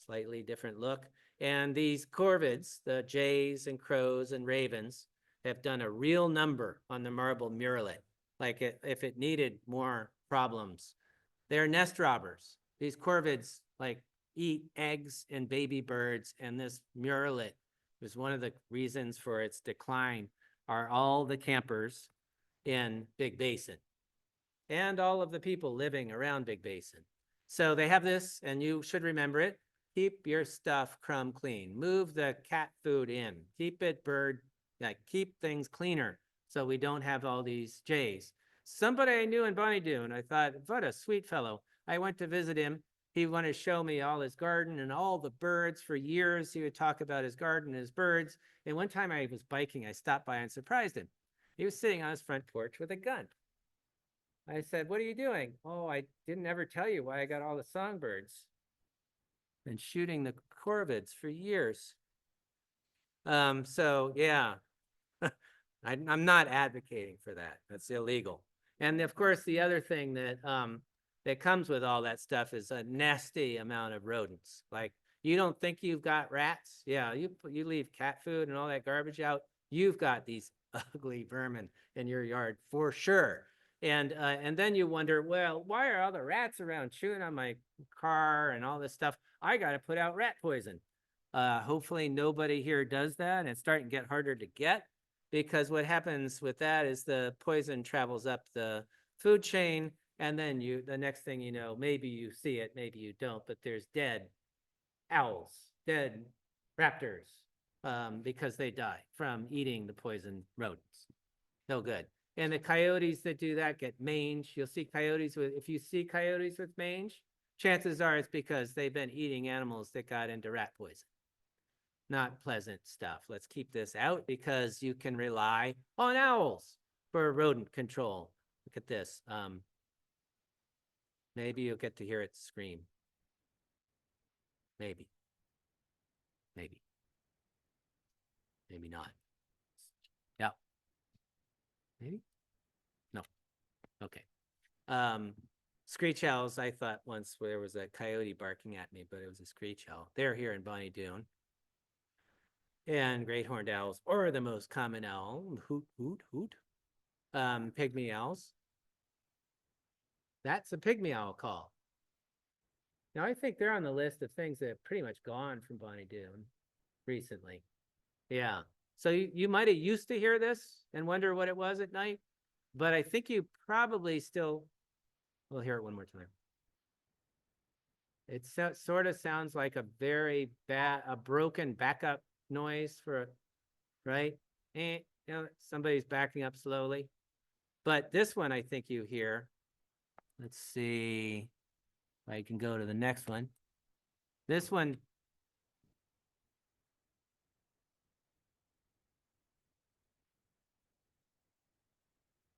slightly different look. And these corvids, the jays and crows and ravens, have done a real number on the marble murrelet. Like if it needed more problems. They're nest robbers. These corvids like eat eggs and baby birds, and this murrelet was one of the reasons for its decline are all the campers in Big Basin and all of the people living around Big Basin. So they have this, and you should remember it. keep your stuff crumb clean. Move the cat food in. Keep it keep things cleaner so we don't have all these J's. Somebody I knew in Bonny Doon, I thought, what a sweet fellow. I went to visit him. He wanted to show me all his garden and all the birds. For years, he would talk about his garden and his birds. And one time I was biking, I stopped by and surprised him. He was sitting on his front porch with a gun. I said, what are you doing? Oh, I didn't ever tell you why I got all the songbirds. Been shooting the corvids for years. So yeah, I'm not advocating for that. That's illegal. And of course, the other thing that that comes with all that stuff is a nasty amount of rodents. Like, you don't think you've got rats? Yeah, you leave cat food and all that garbage out, you've got these ugly vermin in your yard for sure. And then you wonder, well, why are all the rats around chewing on my car and all this stuff? I got to put out rat poison. Hopefully nobody here does that, and it's starting to get harder to get, because what happens with that is the poison travels up the food chain, and then the next thing you know, maybe you see it, maybe you don't, but there's dead owls, dead raptors, because they die from eating the poison rodents. No good. And the coyotes that do that get mange. You'll see coyotes if you see coyotes with mange, chances are it's because they've been eating animals that got into rat poison. Not pleasant stuff. Let's keep this out, because you can rely on owls for rodent control. Look at this. Maybe you'll get to hear it scream. Maybe. Maybe. Maybe not. Yeah. Maybe? No. Okay. Screech owls, I thought once there was a coyote barking at me, but it was a screech owl. They're here in Bonny Doon. And great horned owls, or the most common owl, hoot, hoot, hoot. Pygmy owls. That's a pygmy owl call. Now, I think they're on the list of things that have pretty much gone from Bonny Doon recently. Yeah. So you might have used to hear this and wonder what it was at night, but I think you probably still will hear it one more time. It sort of sounds like a very a broken backup noise for, right? Somebody's backing up slowly. But this one, I think you hear. Let's see if I can go to the next one. This one.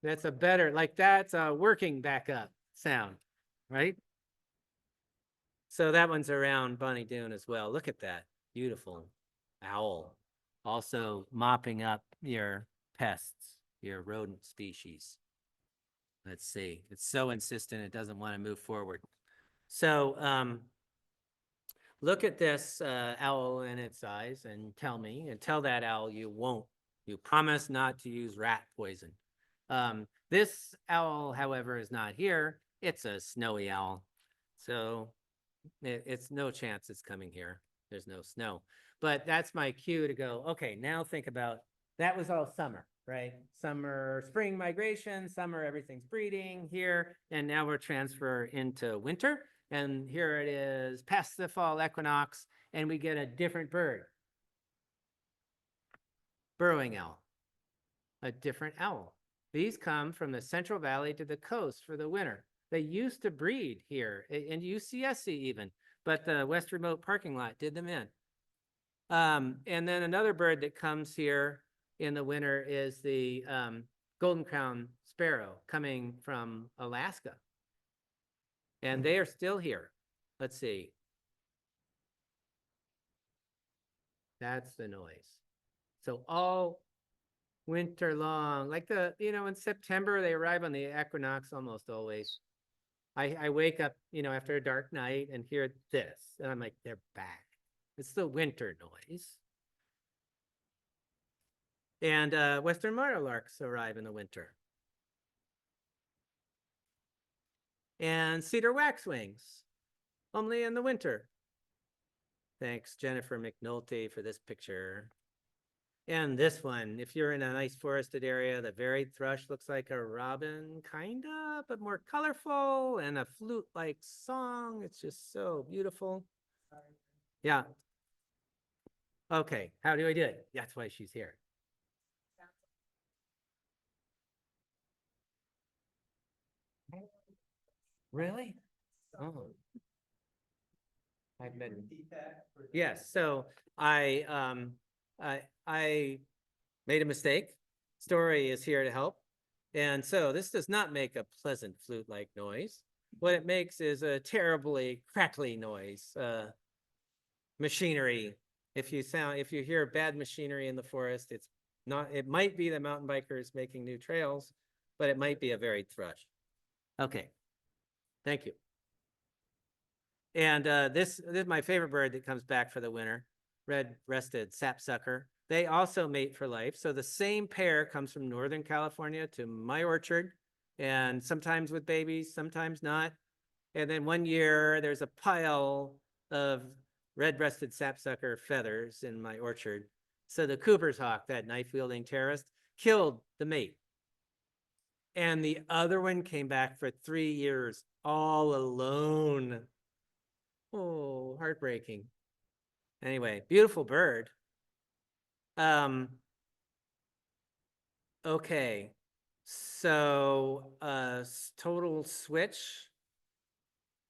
That's that's a working backup sound, right? So that one's around Bonny Doon as well. Look at that. Beautiful owl. Also mopping up your pests, your rodent species. Let's see. It's so insistent it doesn't want to move forward. So look at this owl and its eyes and tell that owl you promise not to use rat poison. This owl, however, is not here. It's a snowy owl. So it's no chance it's coming here. There's no snow. But that's my cue to go, okay, now think about, that was all summer, right? Summer, spring migration, summer, everything's breeding here. And now we're transfer into winter. And here it is past the fall equinox, and we get a different bird. Burrowing owl, a different owl. These come from the Central Valley to the coast for the winter. They used to breed here, in UCSC even, but the West Remote parking lot did them in. And then another bird that comes here in the winter is the golden crown sparrow coming from Alaska. And they are still here. Let's see. That's the noise. So all winter long, like in September, they arrive on the equinox almost always. I wake up, after a dark night and hear this, and I'm like, they're back. It's the winter noise. And Western meadowlarks arrive in the winter. And cedar waxwings, only in the winter. Thanks, Jennifer McNulty, for this picture. And this one, if you're in a nice forested area, the varied thrush looks like a robin, kinda, but more colorful, and a flute-like song. It's just so beautiful. Yeah. Okay, how do I do it? That's why she's here. Really? Oh. I've been. Yes, so I made a mistake. Story is here to help. And so this does not make a pleasant flute-like noise. What it makes is a terribly crackly noise. Machinery. If you hear bad machinery in the forest, it might be the mountain bikers making new trails, but it might be a varied thrush. Okay, thank you. And this is my favorite bird that comes back for the winter, red-breasted sapsucker. They also mate for life. So the same pair comes from Northern California to my orchard, and sometimes with babies, sometimes not. And then one year there's a pile of red-breasted sapsucker feathers in my orchard. So the Cooper's hawk, that knife-wielding terrorist, killed the mate. And the other one came back for 3 years all alone. Oh, heartbreaking. Anyway, beautiful bird. Okay. So, total switch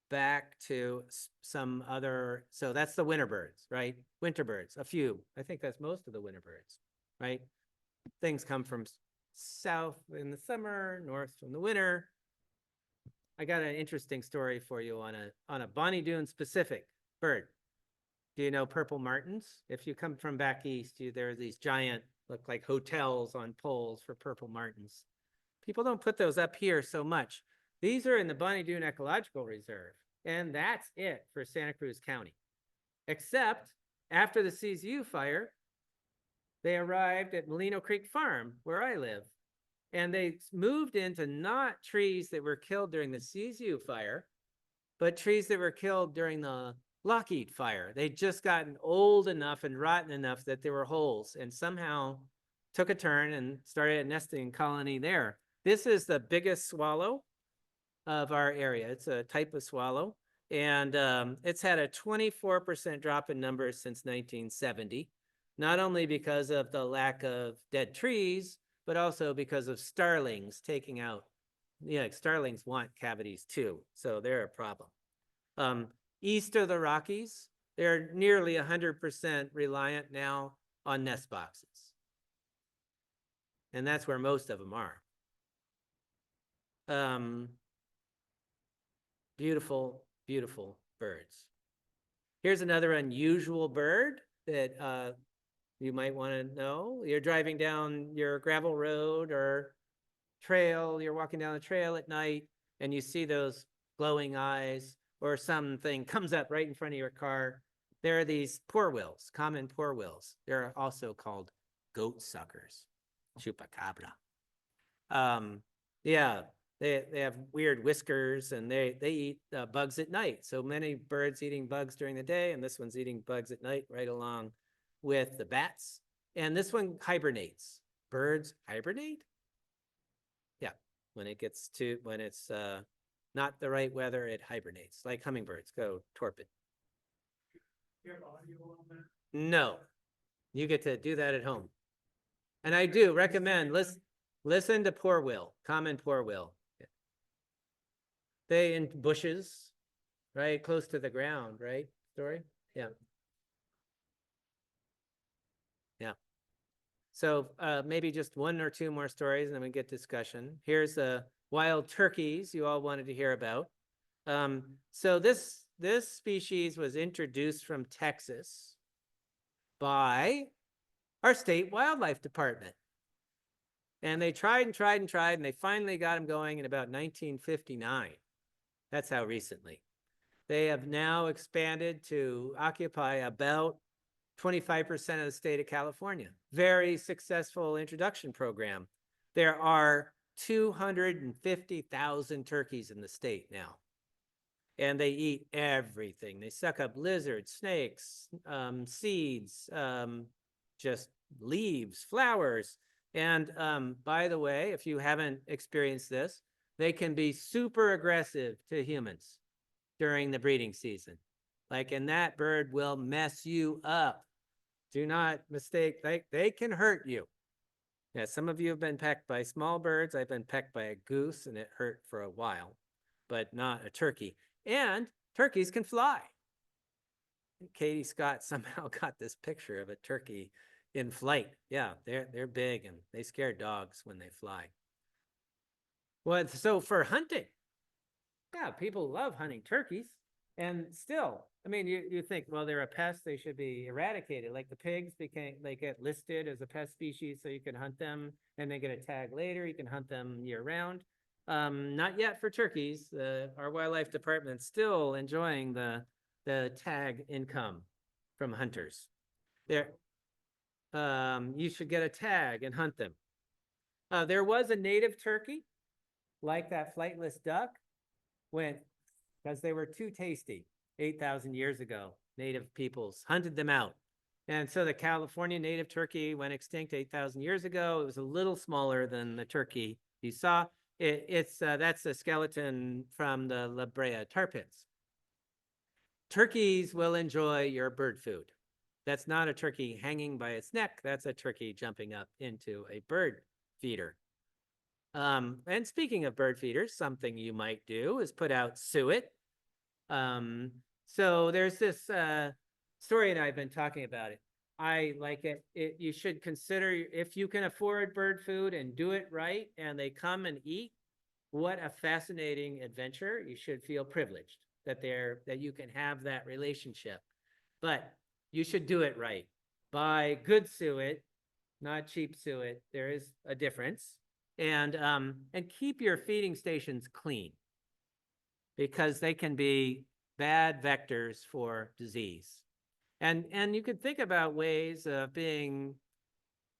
back to some other, so that's the winter birds, right? Winter birds, a few. I think that's most of the winter birds, right? Things come from south in the summer, north from the winter. I got an interesting story for you on a Bonny Doon specific bird. Do you know purple martins? If you come from back east, there are these giant, look like hotels on poles for purple martins. People don't put those up here so much. These are in the Bonny Doon Ecological Reserve, and that's it for Santa Cruz County. Except after the CZU fire, they arrived at Molino Creek Farm, where I live. And they moved into not trees that were killed during the CZU fire, but trees that were killed during the Lockheed fire. They'd just gotten old enough and rotten enough that there were holes, and somehow took a turn and started a nesting colony there. This is the biggest swallow of our area. It's a type of swallow, and it's had a 24% drop in numbers since 1970, not only because of the lack of dead trees, but also because of starlings taking out. Yeah, starlings want cavities too, so they're a problem. East of the Rockies, they're nearly 100% reliant now on nest boxes. And that's where most of them are. Beautiful, beautiful birds. Here's another unusual bird that you might want to know. You're driving down your gravel road or trail, you're walking down the trail at night, and you see those glowing eyes, or something comes up right in front of your car. There are these porwills, common porwills. They're also called goat suckers, chupacabra. Yeah, they have weird whiskers, and they eat bugs at night. So many birds eating bugs during the day, and this one's eating bugs at night right along with the bats. And this one hibernates. Birds hibernate? Yeah, when it's not the right weather, it hibernates, like hummingbirds go torpid. You have audio on that? No, you get to do that at home. And I do recommend, listen to porwhill, common porwhill. They in bushes, right, close to the ground, right, Story? Yeah. Yeah. So maybe just one or two more stories and then we get discussion. Here's the wild turkeys you all wanted to hear about. So this species was introduced from Texas by our state wildlife department. And they tried and tried and tried, and they finally got them going in about 1959. That's how recently. They have now expanded to occupy about 25% of the state of California. Very successful introduction program. There are 250,000 turkeys in the state now. And they eat everything. They suck up lizards, snakes, seeds, just leaves, flowers. And by the way, if you haven't experienced this, they can be super aggressive to humans during the breeding season. and that bird will mess you up. Do not mistake, they can hurt you. Yeah, some of you have been pecked by small birds. I've been pecked by a goose and it hurt for a while, but not a turkey. And turkeys can fly. Katie Scott somehow got this picture of a turkey in flight. Yeah, they're big and they scare dogs when they fly. Well, so for hunting, yeah, people love hunting turkeys. And still, I mean, you think, well, they're a pest, they should be eradicated. Like the pigs they get listed as a pest species, so you can hunt them and they get a tag later. You can hunt them year round. Not yet for turkeys. Our wildlife department's still enjoying the tag income from hunters. You should get a tag and hunt them. There was a native turkey, like that flightless duck, because they were too tasty 8,000 years ago. Native peoples hunted them out. And so the California native turkey went extinct 8,000 years ago. It was a little smaller than the turkey you saw. That's a skeleton from the La Brea tar pits. Turkeys will enjoy your bird food. That's not a turkey hanging by its neck. That's a turkey jumping up into a bird feeder. And speaking of bird feeders, something you might do is put out suet. So there's this Storey and I have been talking about it. I like it. You should consider, if you can afford bird food and do it right, and they come and eat, what a fascinating adventure. You should feel privileged that you can have that relationship. But you should do it right. Buy good suet, not cheap suet. There is a difference. And keep your feeding stations clean, because they can be bad vectors for disease. And you could think about ways of being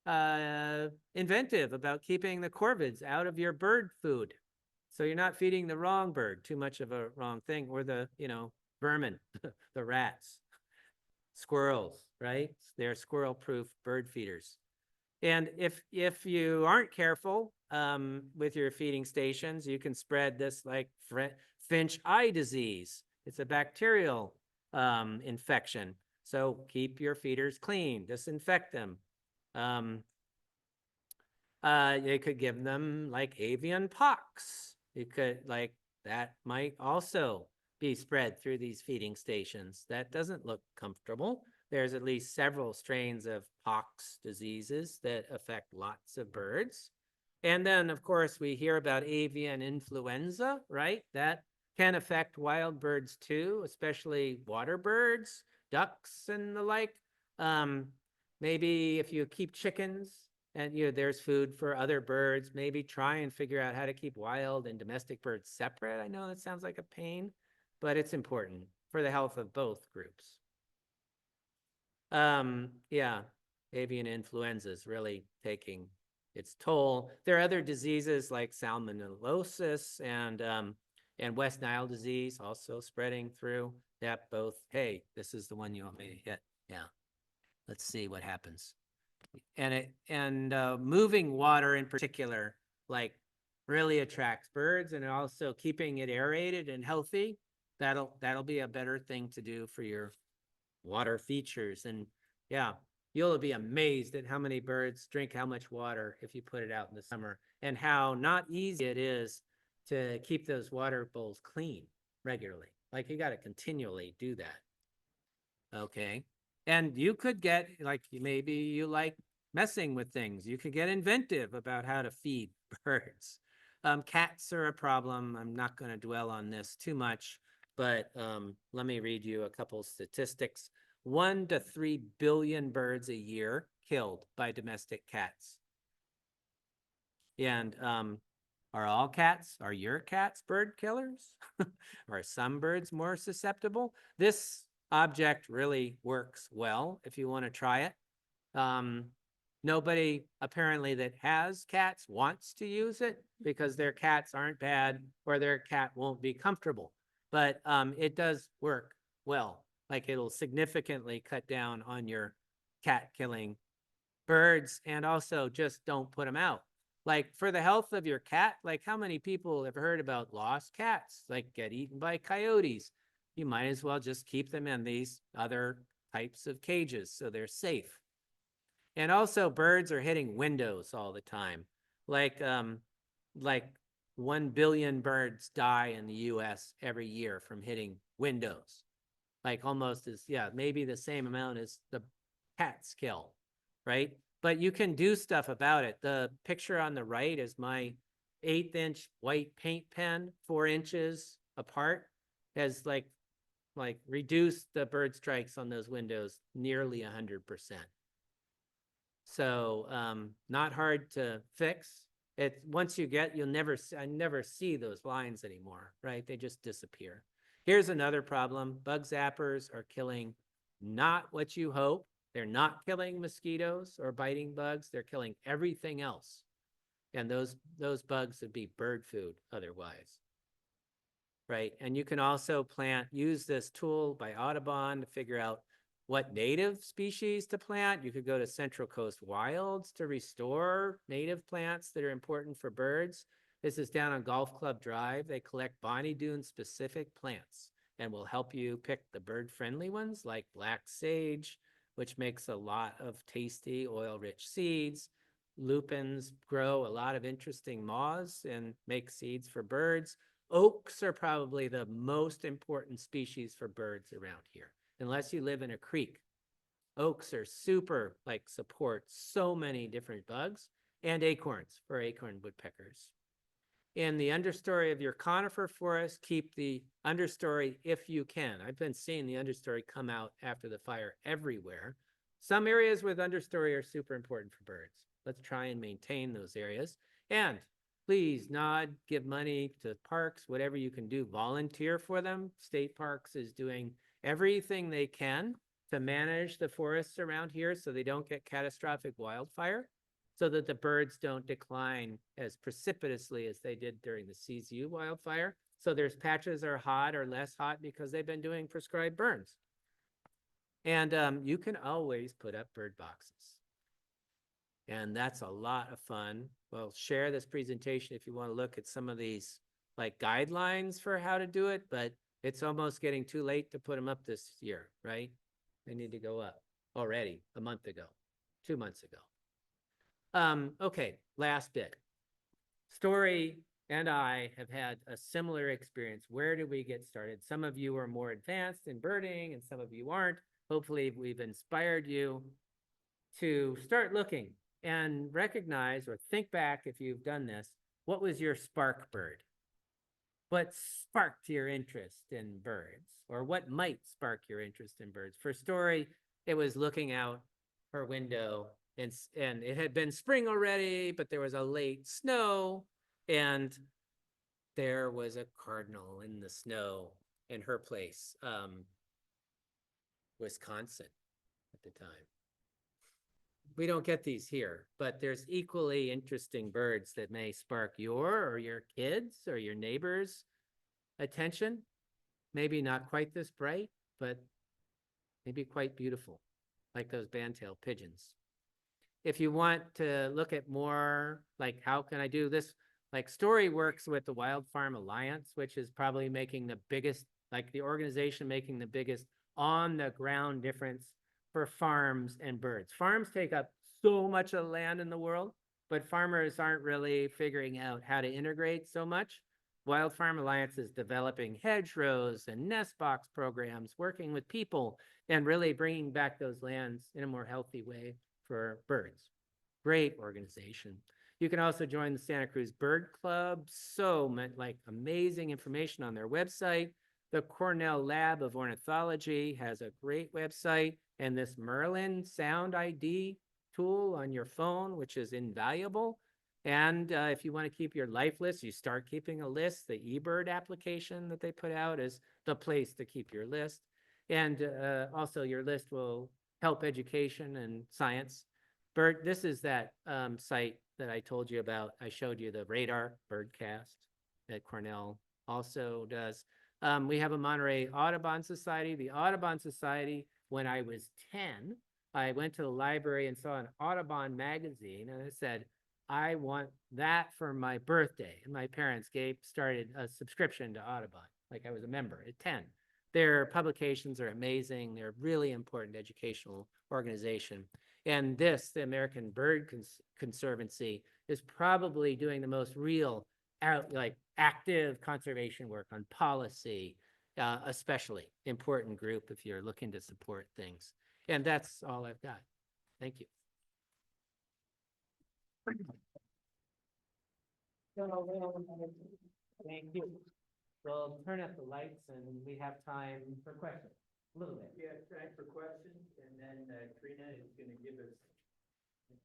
inventive about keeping the corvids out of your bird food. So you're not feeding the wrong bird, too much of a wrong thing, or the, vermin, the rats, squirrels, right? They're squirrel-proof bird feeders. And if you aren't careful with your feeding stations, you can spread this like finch eye disease. It's a bacterial infection. So keep your feeders clean, disinfect them. You could give them like avian pox. You could that might also be spread through these feeding stations. That doesn't look comfortable. There's at least several strains of pox diseases that affect lots of birds. And then, of course, we hear about avian influenza, right? That can affect wild birds too, especially water birds, ducks, and the like. Maybe if you keep chickens and there's food for other birds, maybe try and figure out how to keep wild and domestic birds separate. I know that sounds like a pain, but it's important for the health of both groups. Yeah, avian influenza is really taking its toll. There are other diseases like salmonellosis and West Nile disease also spreading through that both. Hey, this is the one you want me to hit. Yeah, let's see what happens. And moving water in particular, really attracts birds, and also keeping it aerated and healthy. That'll be a better thing to do for your water features. And yeah, you'll be amazed at how many birds drink how much water if you put it out in the summer, and how not easy it is to keep those water bowls clean regularly. You got to continually do that. Okay. And you could get, maybe you like messing with things. You could get inventive about how to feed birds. Cats are a problem. I'm not going to dwell on this too much, but let me read you a couple statistics. 1 to 3 billion birds a year killed by domestic cats. And are your cats bird killers? Are some birds more susceptible? This object really works well if you want to try it. Nobody apparently that has cats wants to use it because their cats aren't bad or their cat won't be comfortable. But it does work well. It'll significantly cut down on your cat killing birds, and also just don't put them out. For the health of your cat, how many people have heard about lost cats, get eaten by coyotes? you might as well just keep them in these other types of cages so they're safe. And also birds are hitting windows all the time. Like 1 billion birds die in the US every year from hitting windows. Like almost as, yeah, maybe the same amount as the cats kill, right? But you can do stuff about it. The picture on the right is my 1/8-inch white paint pen, 4 inches apart, has like reduced the bird strikes on those windows nearly 100%. So not hard to fix. Once you get, I never see those lines anymore, right? They just disappear. Here's another problem. Bug zappers are killing not what you hope. They're not killing mosquitoes or biting bugs. They're killing everything else. And those bugs would be bird food otherwise. Right. And you can also use this tool by Audubon to figure out what native species to plant. You could go to Central Coast Wilds to restore native plants that are important for birds. This is down on Golf Club Drive. They collect Bonny Doon specific plants and will help you pick the bird-friendly ones like black sage, which makes a lot of tasty oil-rich seeds. Lupins grow a lot of interesting moths and make seeds for birds. Oaks are probably the most important species for birds around here, unless you live in a creek. Oaks are super, support so many different bugs, and acorns for acorn woodpeckers. In the understory of your conifer forest, keep the understory if you can. I've been seeing the understory come out after the fire everywhere. Some areas with understory are super important for birds. Let's try and maintain those areas. And please nod, give money to parks, whatever you can do, volunteer for them. State Parks is doing everything they can to manage the forests around here so they don't get catastrophic wildfire, so that the birds don't decline as precipitously as they did during the CZU wildfire. So there's patches that are hot or less hot because they've been doing prescribed burns. And you can always put up bird boxes. And that's a lot of fun. Well, share this presentation if you want to look at some of these guidelines for how to do it, but it's almost getting too late to put them up this year, right? They need to go up already a month ago, 2 months ago. Okay, last bit. Storey and I have had a similar experience. Where do we get started? Some of you are more advanced in birding and some of you aren't. Hopefully we've inspired you to start looking and recognize or think back if you've done this. What was your spark bird? What sparked your interest in birds? Or what might spark your interest in birds? For Storey, it was looking out her window and it had been spring already, but there was a late snow and there was a cardinal in the snow in her place, Wisconsin at the time. We don't get these here, but there's equally interesting birds that may spark your or your kids or your neighbors' attention. Maybe not quite this bright, but maybe quite beautiful, like those band-tailed pigeons. If you want to look at more, how can I do this? Storey works with the Wild Farm Alliance, which is probably making the biggest, the organization making the biggest on-the-ground difference for farms and birds. Farms take up so much of the land in the world, but farmers aren't really figuring out how to integrate so much. Wild Farm Alliance is developing hedgerows and nest box programs, working with people and really bringing back those lands in a more healthy way for birds. Great organization. You can also join the Santa Cruz Bird Club. So amazing information on their website. The Cornell Lab of Ornithology has a great website, and this Merlin Sound ID tool on your phone, which is invaluable. And if you want to keep your life list, you start keeping a list. The eBird application that they put out is the place to keep your list. And also your list will help education and science. This is that site that I told you about. I showed you the radar birdcast that Cornell also does. We have a Monterey Audubon Society. The Audubon Society, when I was 10, I went to the library and saw an Audubon magazine and it said, I want that for my birthday. And my parents started a subscription to Audubon. I was a member at 10. Their publications are amazing. They're a really important educational organization. And this, the American Bird Conservancy, is probably doing the most real, like active conservation work on policy, especially important group if you're looking to support things. And that's all I've got. Thank you. Thank you. We'll turn up the lights and we have time for questions, a little bit. Yeah, time for questions, and then Trina is gonna give us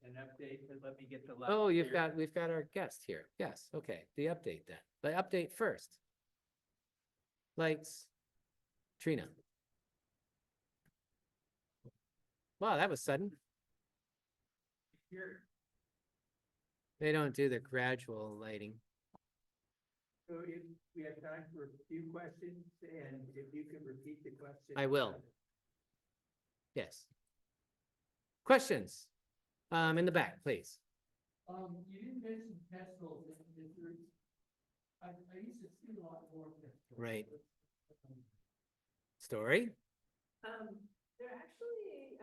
an update, but let me get the. lights Oh, clear. we've got our guest here. Yes, okay, the update then. The update first. Lights. Trina. Wow, that was sudden. Here, They don't do the gradual lighting. so if we have time for a few questions, and if you can repeat the question. I will. Yes. Questions? In the back, please. You didn't mention petrol, I used to see a lot more petrol. Right. Story? There actually,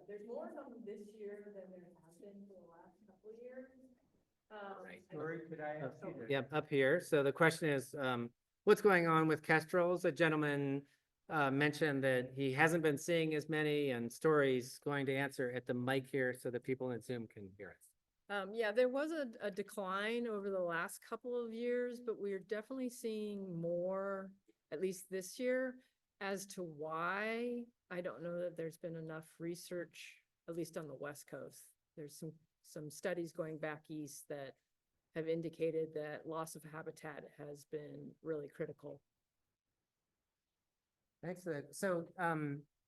there's more of them this year than there has been for the last couple of years. Right. Story, could I ask you? to- Yep, up here. So the question is, what's going on with kestrels? A gentleman mentioned that he hasn't been seeing as many, and Story's going to answer at the mic here so that people in Zoom can hear it. Yeah, there was a decline over the last couple of years, but we're definitely seeing more, at least this year. As to why, I don't know that there's been enough research, at least on the West Coast. There's some studies going back east that have indicated that loss of habitat has been really critical. Excellent. So,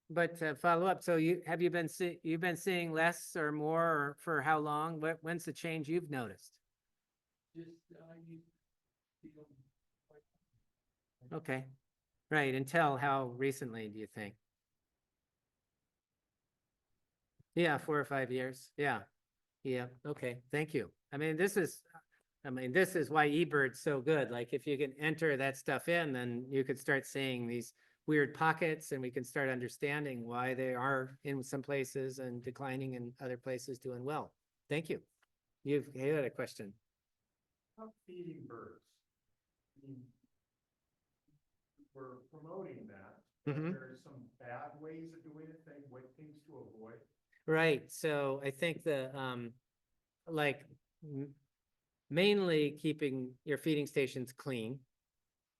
but to follow up, so you've been seeing less or more, or for how long? When's the change you've noticed? Just, you feel quite. Okay, right. Until how recently do you think? Yeah, 4 or 5 years. Yeah. Yeah. Okay. Thank you. I mean, this is why eBird's so good. Like if you can enter that stuff in, then you could start seeing these weird pockets and we can start understanding why they are in some places and declining in other places doing well. Thank you. You had a question. About feeding birds. I mean, we're promoting that. but Mhm. There are some bad ways of doing it, what things to avoid. Right. So I think like mainly keeping your feeding stations clean,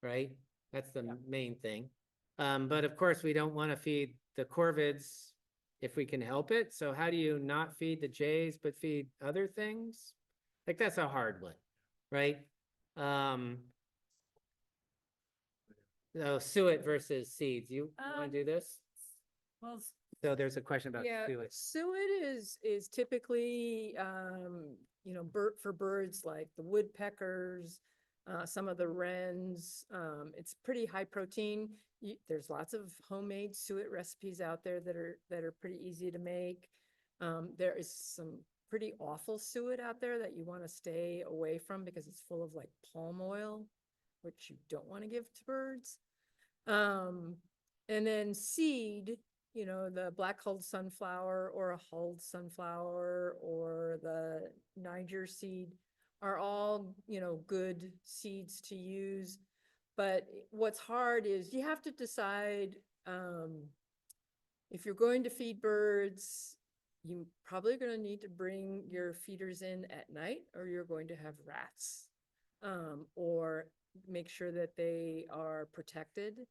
right? That's the main thing. But of course, we don't want to feed the corvids if we can help it. So how do you not feed the jays, but feed other things? Like that's a hard one, right? So suet versus seeds. You want to do this? Well, So there's a question about yeah, suet. suet is typically, for birds like the woodpeckers, some of the wrens. It's pretty high protein. There's lots of homemade suet recipes out there that are pretty easy to make. There is some pretty awful suet out there that you want to stay away from because it's full of like palm oil, which you don't want to give to birds. And then seed, the black-hulled sunflower or a hulled sunflower or the Niger seed are all, good seeds to use. But what's hard is you have to decide, if you're going to feed birds, you probably going to need to bring your feeders in at night or you're going to have rats. Or make sure that they are protected.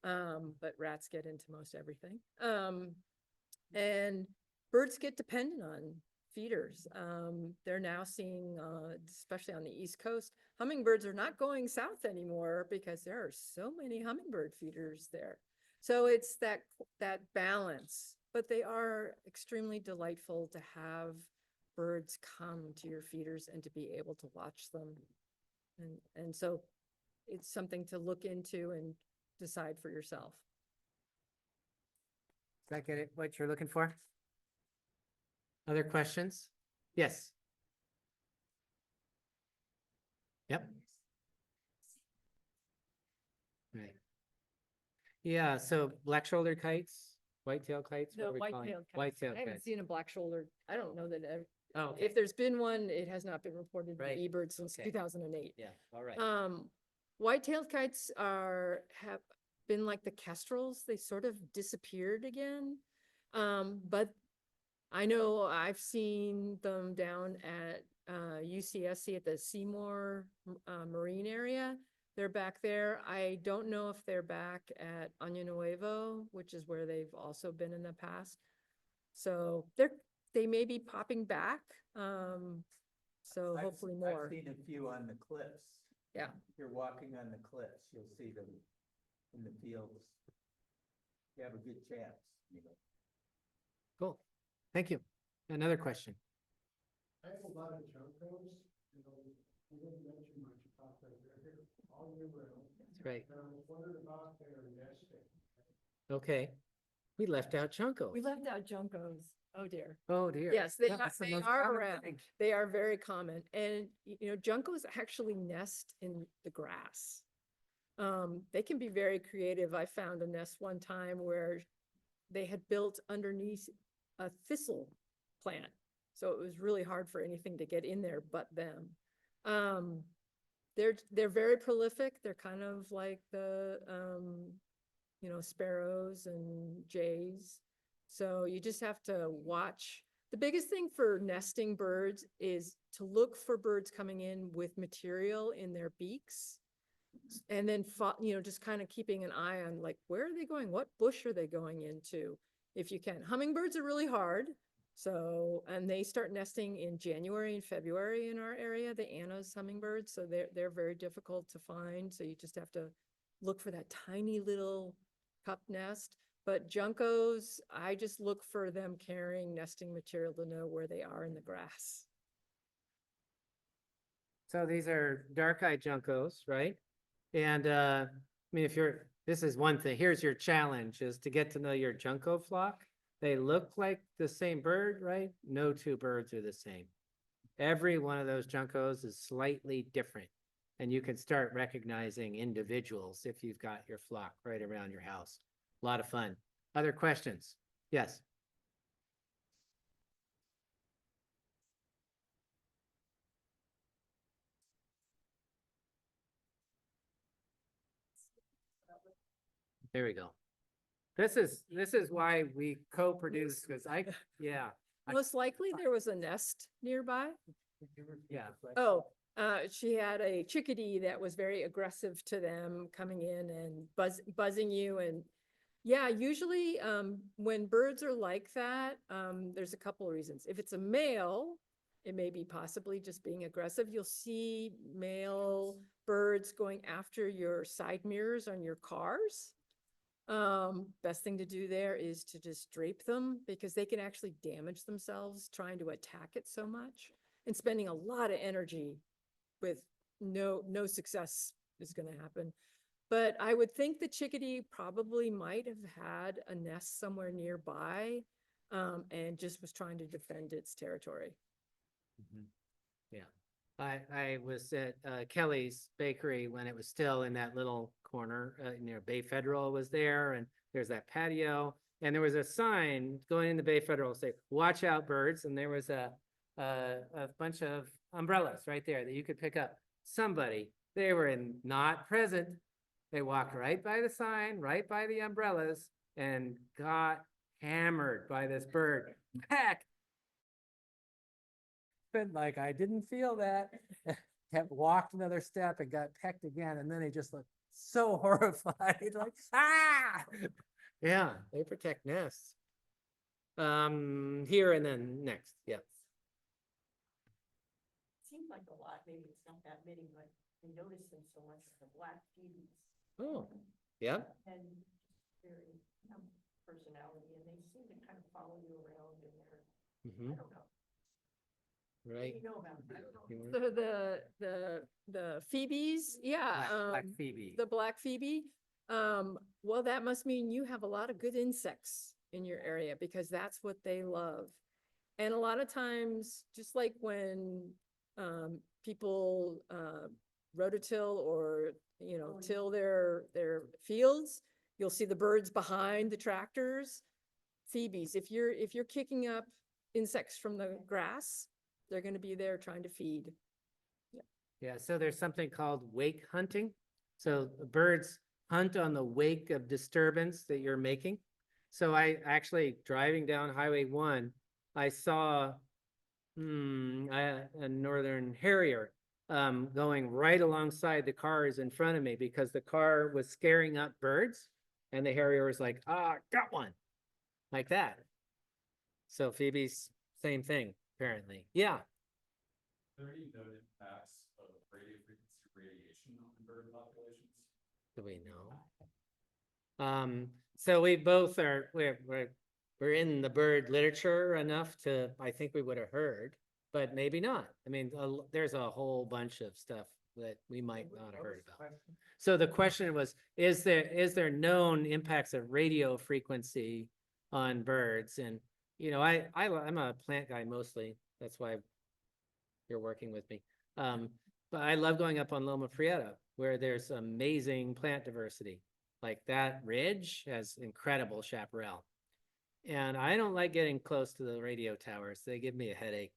But rats get into most everything. And birds get dependent on feeders. They're now seeing, especially on the East Coast, hummingbirds are not going south anymore because there are so many hummingbird feeders there. So it's that balance, but they are extremely delightful to have birds come to your feeders and to be able to watch them. And so it's something to look into and decide for yourself. Does that get it, what you're looking for? Other questions? Yes. Yep. Right. Yeah, so black-shouldered kites, white-tailed kites, what No, are we calling? white-tailed kites. White-tailed I haven't kites. seen a black shouldered. I don't know that, Oh, okay. if there's been one, it has not been reported Right. in eBird since Okay. 2008. Yeah, all right. White-tailed kites have been like the kestrels. They sort of disappeared again. But I know I've seen them down at UCSC at the Seymour Marine area. They're back there. I don't know if they're back at Año Nuevo, which is where they've also been in the past. So they may be popping back. So hopefully more. I've seen a few on the cliffs. Yeah. If you're walking on the cliffs, you'll see them in the fields. You have a good chance, you know. Cool. Thank you. Another question. I have a lot of juncos, you know, you didn't mention much about that, they're here all year round. That's right. And I was wondering about their nesting. Okay. We left out Junco. We left out juncos. Oh dear. Oh, dear. Yes, they That's the they most are common around. thing. They are very common. And, you know, juncos actually nest in the grass. They can be very creative. I found a nest one time where they had built underneath a thistle plant. So it was really hard for anything to get in there but them. They're very prolific. They're kind of like the, you know, sparrows and jays. So you just have to watch. The biggest thing for nesting birds is to look for birds coming in with material in their beaks. And then, you know, just kind of keeping an eye on like, where are they going? What bush are they going into? If you can. Hummingbirds are really hard. So, and they start nesting in January and February in our area, the Anna's hummingbirds. So they're very difficult to find. So you just have to look for that tiny little cup nest. But juncos, I just look for them carrying nesting material to know where they are in the grass. So these are dark-eyed Juncos, right? And I mean, this is one thing, here's your challenge is to get to know your Junco flock. They look like the same bird, right? No two birds are the same. Every one of those Juncos is slightly different. And you can start recognizing individuals if you've got your flock right around your house. A lot of fun. Other questions? Yes. There we go. This is why we co-produce, because yeah. Most likely there was a nest nearby. Yeah. Oh, she had a chickadee that was very aggressive to them coming in and buzzing you. And yeah, usually when birds are like that, there's a couple of reasons. If it's a male, it may be possibly just being aggressive. You'll see male birds going after your side mirrors on your cars. Best thing to do there is to just drape them because they can actually damage themselves trying to attack it so much and spending a lot of energy with no success is going to happen. But I would think the chickadee probably might have had a nest somewhere nearby, and just was trying to defend its territory. Yeah. I was at Kelly's Bakery when it was still in that little corner, Bay Federal was there, and there's that patio, and there was a sign going into Bay Federal say, "Watch out, birds," and there was a bunch of umbrellas right there that you could pick up. Somebody, they were not present. They walked right by the sign, right by the umbrellas, and got hammered by this bird. Heck, like I didn't feel that. Kept walked another step and got pecked again, and then he just looked so horrified, like ah. Yeah, they protect nests. Here and then next, yes. Seems like a lot, maybe it's not that many, but I noticed them so much, the black Phoebes. Oh, yeah. And very personality, and they seem to kind of follow you around in there. Mm-hmm. I don't know. Right. You know about it. I don't know. You So were- the Phoebes, yeah. Black Phoebe. The black Phoebe. Well, that must mean you have a lot of good insects in your area because that's what they love. And a lot of times, just like when people rototill or, till their fields, you'll see the birds behind the tractors. Phoebes, if you're kicking up insects from the grass, they're gonna be there trying to feed. Yeah, so there's something called wake hunting. So the birds hunt on the wake of disturbance that you're making. So I actually driving down Highway 1, I saw a northern harrier going right alongside the cars in front of me because the car was scaring up birds, and the harrier was like, got one, like that. So Phoebe's same thing, apparently. Yeah. Are there any known impacts of radio frequency radiation on bird populations? Do we know? So we both are, we're in the bird literature enough to, I think we would have heard, but maybe not. I mean, there's a whole bunch of stuff that we might not have heard about. So the question was, is there known impacts of radio frequency on birds? And, you know, I'm a plant guy mostly. That's why you're working with me. But I love going up on Loma Prieta where there's amazing plant diversity. Like that ridge has incredible chaparral. And I don't like getting close to the radio towers. They give me a headache.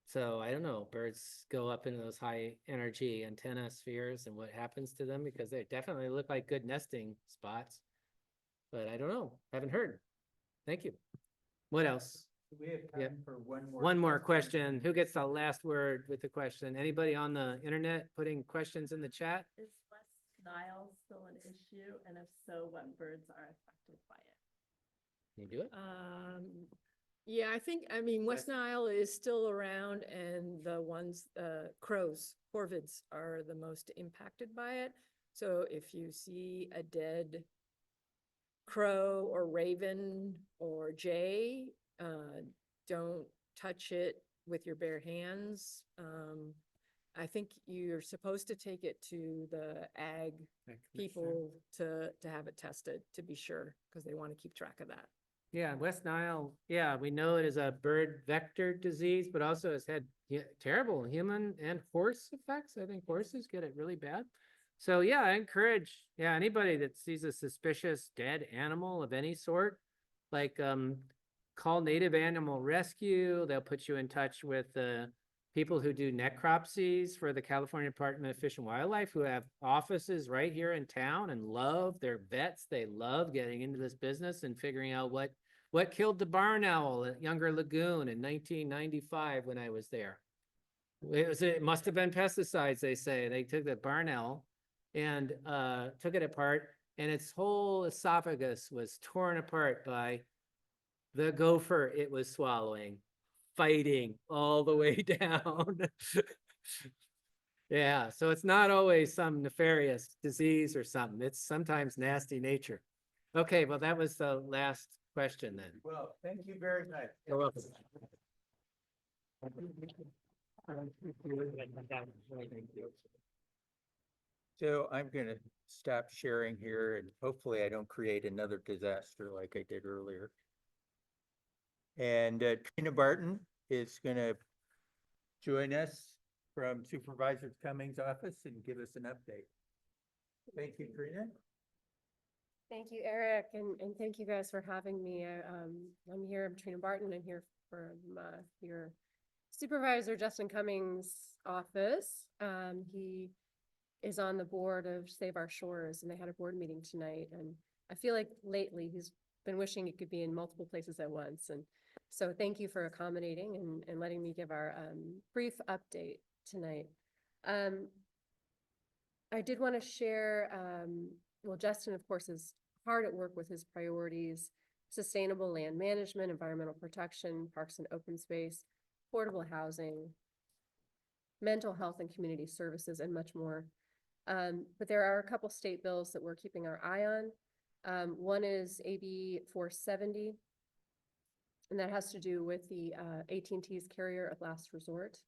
So I don't know, birds go up into those high energy antenna spheres and what happens to them, because they definitely look like good nesting spots. But I don't know, haven't heard. Thank you. What else? We have Yep. time for one more. One more question. Who gets the last word with the question? Anybody on the internet putting questions in the chat? Is West Nile still an issue? And if so, what birds are affected by it? Can you do it? Yeah, I mean, West Nile is still around, and the ones, crows, corvids are the most impacted by it. So if you see a dead crow or raven or jay, don't touch it with your bare hands. I think you're supposed to take it to the ag people to have it tested to be sure, because they want to keep track of that. Yeah, West Nile, yeah, we know it is a bird vector disease, but also has had terrible human and horse effects. I think horses get it really bad. So yeah, I encourage, anybody that sees a suspicious dead animal of any sort, like call Native Animal Rescue. They'll put you in touch with the people who do necropsies for the California Department of Fish and Wildlife, who have offices right here in town and love their vets. They love getting into this business and figuring out what killed the barn owl at Younger Lagoon in 1995 when I was there. It must have been pesticides, they say. They took the barn owl and took it apart, and its whole esophagus was torn apart by the gopher it was swallowing, fighting all the way down. Yeah, so it's not always some nefarious disease or something. It's sometimes nasty nature. Okay, well, that was the last question then. Well, thank you very much. You're welcome. So I'm gonna stop sharing here, and hopefully I don't create another disaster like I did earlier. And Trina Barton is gonna join us from Supervisor Cummings' office and give us an update. Thank you, Trina. Thank you, Eric, and thank you guys for having me. I'm here, I'm Trina Barton. I'm here from your Supervisor Justin Cummings' office. He is on the board of Save Our Shores, and they had a board meeting tonight. And I feel like lately he's been wishing he could be in multiple places at once. And so thank you for accommodating and letting me give our brief update tonight. I did want to share, well, Justin, of course, is hard at work with his priorities: sustainable land management, environmental protection, parks and open space, affordable housing, mental health and community services, and much more. But there are a couple state bills that we're keeping our eye on. One is AB 470, and that has to do with the AT&T's carrier of last resort,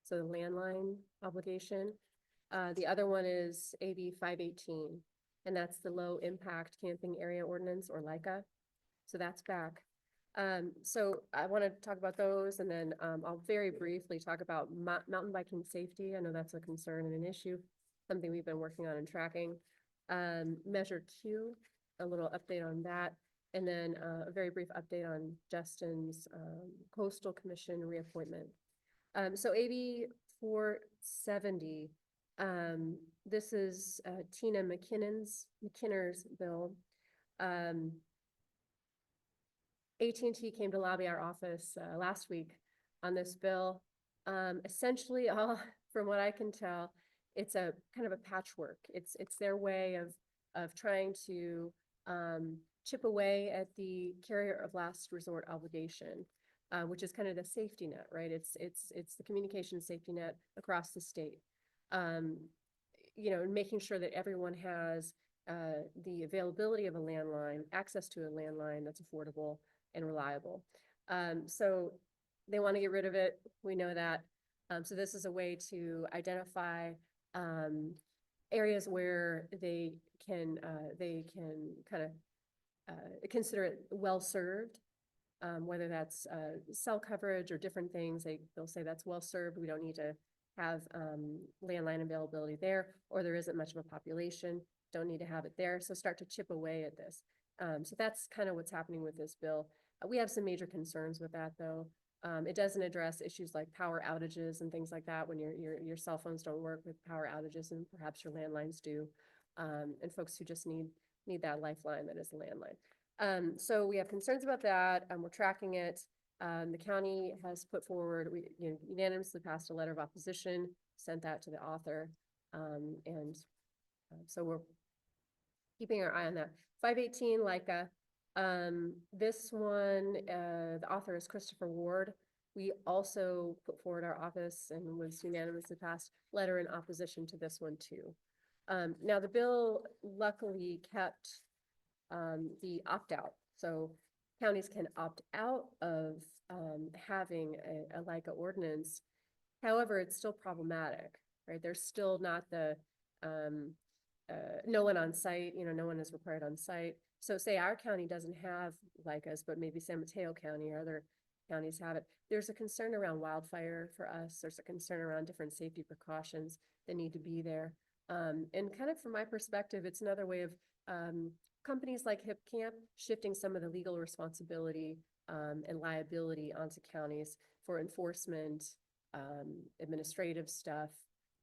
so the landline obligation. The other one is AB 518, and that's the low impact camping area ordinance, or LICA. So that's back. So I want to talk about those, and then I'll very briefly talk about mountain biking safety. I know that's a concern and an issue, something we've been working on and tracking. Measure Q, a little update on that. And then a very brief update on Justin's Coastal Commission reappointment. So AB 470, this is Tina McKinner's bill. AT&T came to lobby our office last week on this bill. Essentially, from what I can tell, it's a kind of a patchwork. It's their way of trying to chip away at the carrier of last resort obligation, which is kind of the safety net, right? It's the communication safety net across the state. You know, making sure that everyone has the availability of a landline, access to a landline that's affordable and reliable. So they want to get rid of it. We know that. So this is a way to identify areas where they can kind of consider it well-served, whether that's cell coverage or different things. They'll say that's well-served. We don't need to have landline availability there, or there isn't much of a population, don't need to have it there. So start to chip away at this. So that's kind of what's happening with this bill. We have some major concerns with that, though. It doesn't address issues like power outages and things like that when your cell phones don't work with power outages, and perhaps your landlines do, and folks who just need that lifeline that is a landline. So we have concerns about that. We're tracking it. The county has put forward, we unanimously passed a letter of opposition, sent that to the author, and so we're keeping our eye on that. 518 LICA. This one, the author is Christopher Ward. We also put forward our office and was unanimously passed letter in opposition to this one too. Now the bill luckily kept the opt-out. So counties can opt out of having a LICA ordinance. However, it's still problematic, right? There's still not the no one on site, no one is required on site. So say our county doesn't have LICAs, but maybe San Mateo County or other counties have it. There's a concern around wildfire for us. There's a concern around different safety precautions that need to be there. And kind of from my perspective, it's another way of companies like HipCamp shifting some of the legal responsibility and liability onto counties for enforcement, administrative stuff.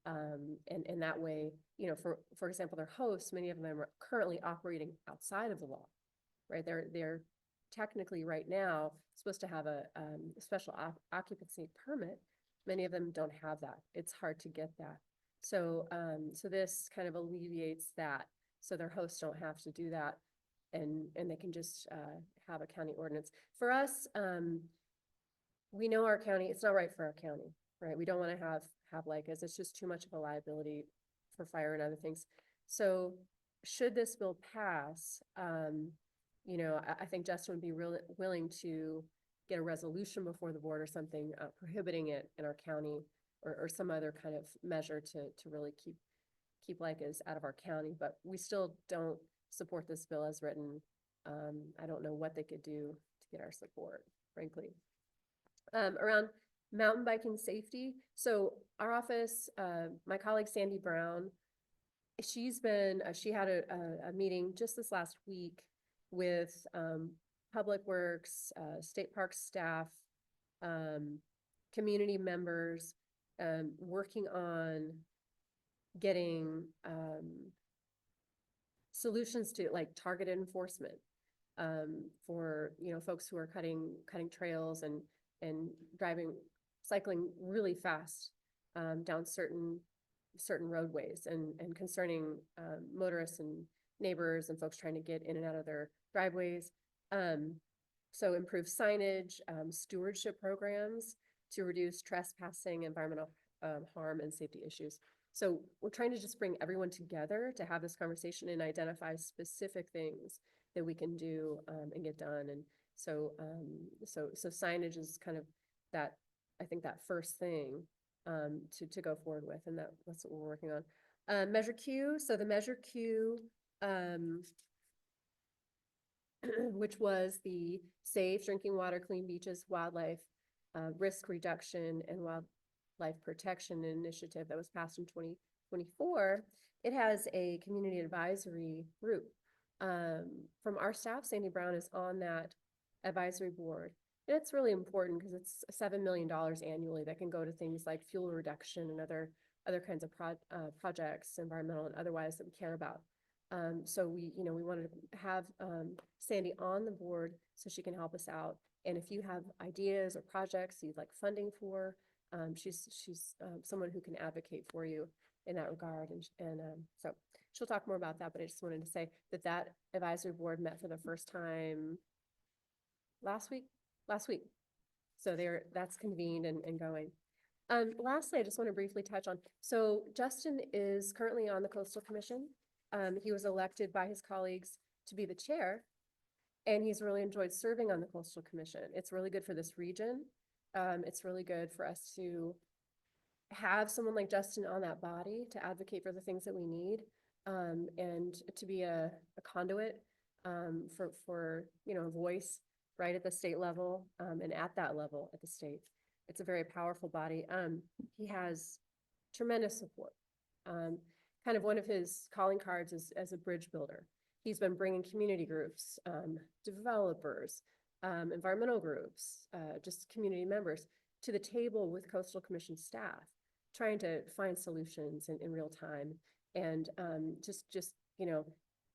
And that way, for example, their hosts, many of them are currently operating outside of the law, right? They're technically right now supposed to have a special occupancy permit. Many of them don't have that. It's hard to get that. So, so this kind of alleviates that. So their hosts don't have to do that, and they can just have a county ordinance. For us, we know our county, it's not right for our county, right? We don't want to have LICAs. It's just too much of a liability for fire and other things. So should this bill pass, I think Justin would be really willing to get a resolution before the board or something prohibiting it in our county, or some other kind of measure to really keep LICAs out of our county. But we still don't support this bill as written. I don't know what they could do to get our support, frankly. Around mountain biking safety. So our office, my colleague Sandy Brown, she had a meeting just this last week with Public Works, State Parks staff, community members, working on getting solutions to like targeted enforcement for folks who are cutting trails and cycling really fast down certain roadways and concerning motorists and neighbors and folks trying to get in and out of their driveways. So improve signage, stewardship programs to reduce trespassing, environmental harm, and safety issues. So we're trying to just bring everyone together to have this conversation and identify specific things that we can do and get done. And so signage is kind of that, I think, that first thing to go forward with, and that's what we're working on. Measure Q. So the Measure Q, which was the Safe Drinking Water, Clean Beaches, Wildlife Risk Reduction and Wildlife Protection Initiative that was passed in 24, it has a community advisory group. From our staff, Sandy Brown is on that advisory board. And it's really important because it's $7 million annually that can go to things like fuel reduction and other kinds of projects, environmental and otherwise, that we care about. So we wanted to have Sandy on the board so she can help us out. And if you have ideas or projects you'd like funding for, she's someone who can advocate for you in that regard. And so she'll talk more about that, but I just wanted to say that advisory board met for the first time last week. So that's convened and going. Lastly, I just want to briefly touch on, so Justin is currently on the Coastal Commission. He was elected by his colleagues to be the chair, and he's really enjoyed serving on the Coastal Commission. It's really good for this region. It's really good for us to have someone like Justin on that body to advocate for the things that we need, and to be a conduit for a voice right at the state level, and at that level at the state. It's a very powerful body. He has tremendous support. Kind of one of his calling cards is as a bridge builder. He's been bringing community groups, developers, environmental groups, just community members to the table with Coastal Commission staff, trying to find solutions in real time. And just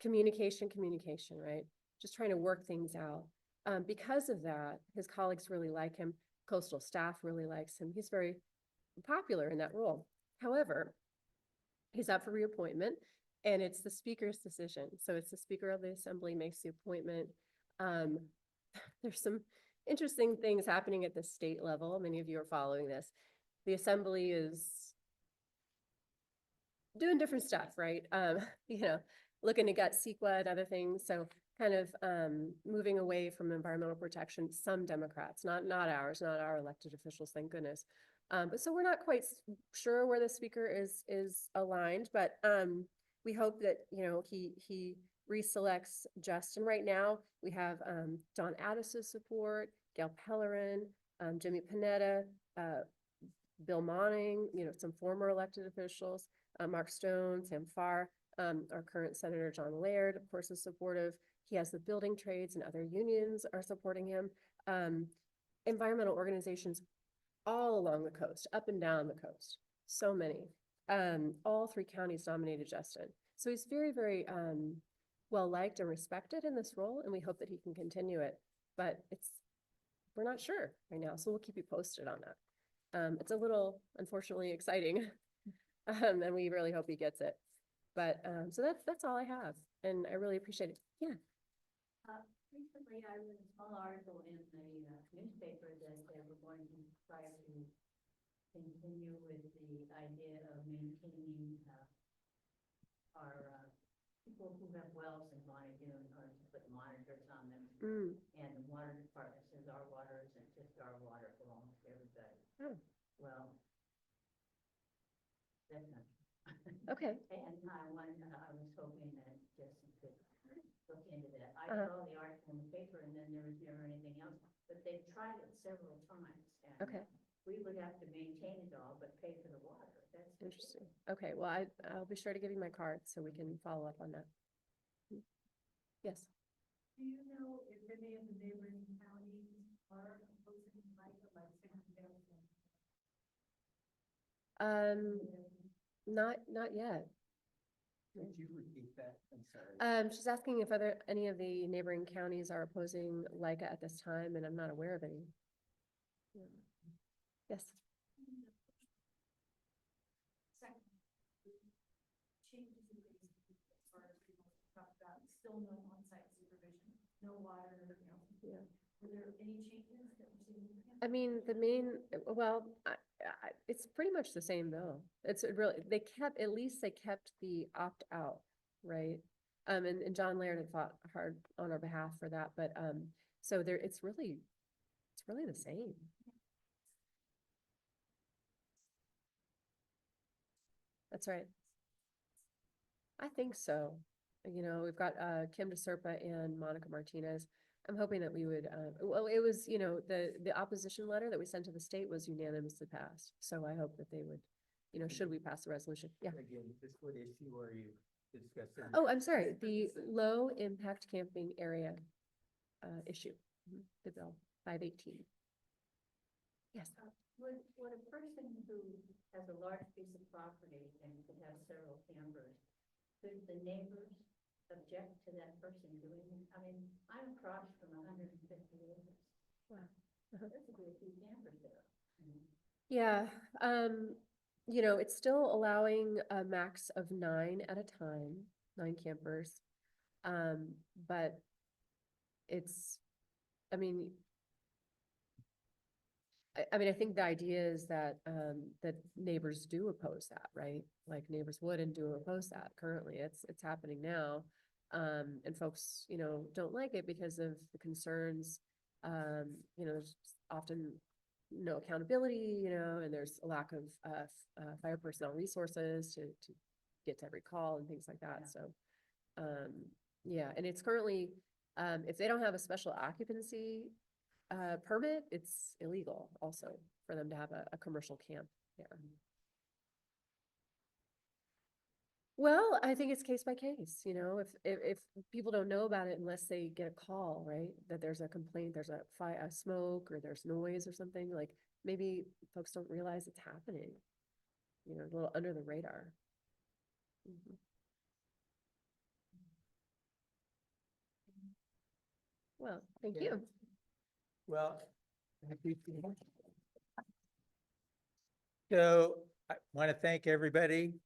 communication, right? Just trying to work things out. Because of that, his colleagues really like him. Coastal staff really likes him. He's very popular in that role. However, he's up for reappointment, and it's the speaker's decision. So it's the Speaker of the Assembly makes the appointment. There's some interesting things happening at the state level. Many of you are following this. The Assembly is doing different stuff, right? Looking to gut CEQA and other things. So kind of moving away from environmental protection, some Democrats, not ours, not our elected officials, thank goodness. But so we're not quite sure where the speaker is aligned, but we hope that he reselects Justin. Right now we have Don Addis's support, Gail Pellerin, Jimmy Panetta, Bill Monning, some former elected officials, Mark Stone, Sam Farr, our current Senator John Laird, of course, is supportive. He has the building trades and other unions are supporting him. Environmental organizations all along the coast, up and down the coast, so many. All 3 counties nominated Justin. So he's very, very well liked and respected in this role, and we hope that he can continue it. But we're not sure right now, so we'll keep you posted on that. It's a little, unfortunately, exciting, and we really hope he gets it. But so that's all I have, and I really appreciate it. Yeah. Recently, I read a small article in the newspaper that they were going to try to continue with the idea of maintaining our people who have wells in Bonny Doon, or to put monitors on them. And the water department says our water isn't just our water, it belongs to everybody. Well, that's not true. Okay. And I was hoping that Justin could look into that. I saw the article in the paper, and then there was never anything else, but they've tried it several times. And Okay. We would have to maintain it all, but pay for the water. That's Interesting. Okay, well, I'll be sure to give you my card so we can follow up on that. Yes. Do you know if any of the neighboring counties are opposing like Not yet. Could you repeat that? I'm sorry. She's asking if any of the neighboring counties are opposing LICA at this time, and I'm not aware of any. Yes. Changes in the as far as we talked about, still no on-site supervision, no water, and everything else. Yeah. Were there any changes that we're seeing? I mean, it's pretty much the same bill. It's really, at least they kept the opt-out, right? And John Laird had fought hard on our behalf for that, but so it's really the same. That's right. I think so. We've got Kim DeSerpa and Monica Martinez. I'm hoping that we would, well, it was, the opposition letter that we sent to the state was unanimously passed. So I hope that they would should we pass the resolution? Yeah. Again, just what issue are you discussing? Oh, I'm sorry, the low impact camping area issue, the bill 518. Yes. Would a person who has a large piece of property and could have several campers, could the neighbors object to that person doing it? I mean, I'm across from 150 acres. Wow. There's a good few campers there. Yeah, it's still allowing a max of 9 at a time, 9 campers. But it's, I mean, I think the idea is that, that neighbors do oppose that, right? Like neighbors would and do oppose that currently. It's happening now. And folks, don't like it because of the concerns. There's often no accountability, and there's a lack of fire personnel resources to get to every call and things like that. So, yeah, and it's currently, if they don't have a special occupancy permit, it's illegal also for them to have a commercial camp there. Well, I think it's case by case, if people don't know about it unless they get a call, right? That there's a complaint, there's a smoke or there's noise or something, like maybe folks don't realize it's happening, a little under the radar. Mhm. Well, thank Yeah. you. Well, thank you. So I want to thank everybody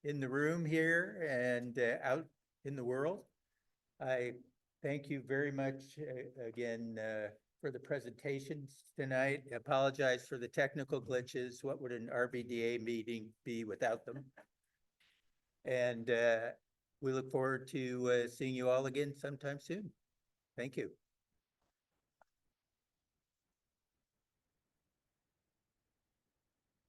in the room here and out in the world. I thank you very much again for the presentations tonight. I apologize for the technical glitches. What would an RBDA meeting be without them? And we look forward to seeing you all again sometime soon. Thank you.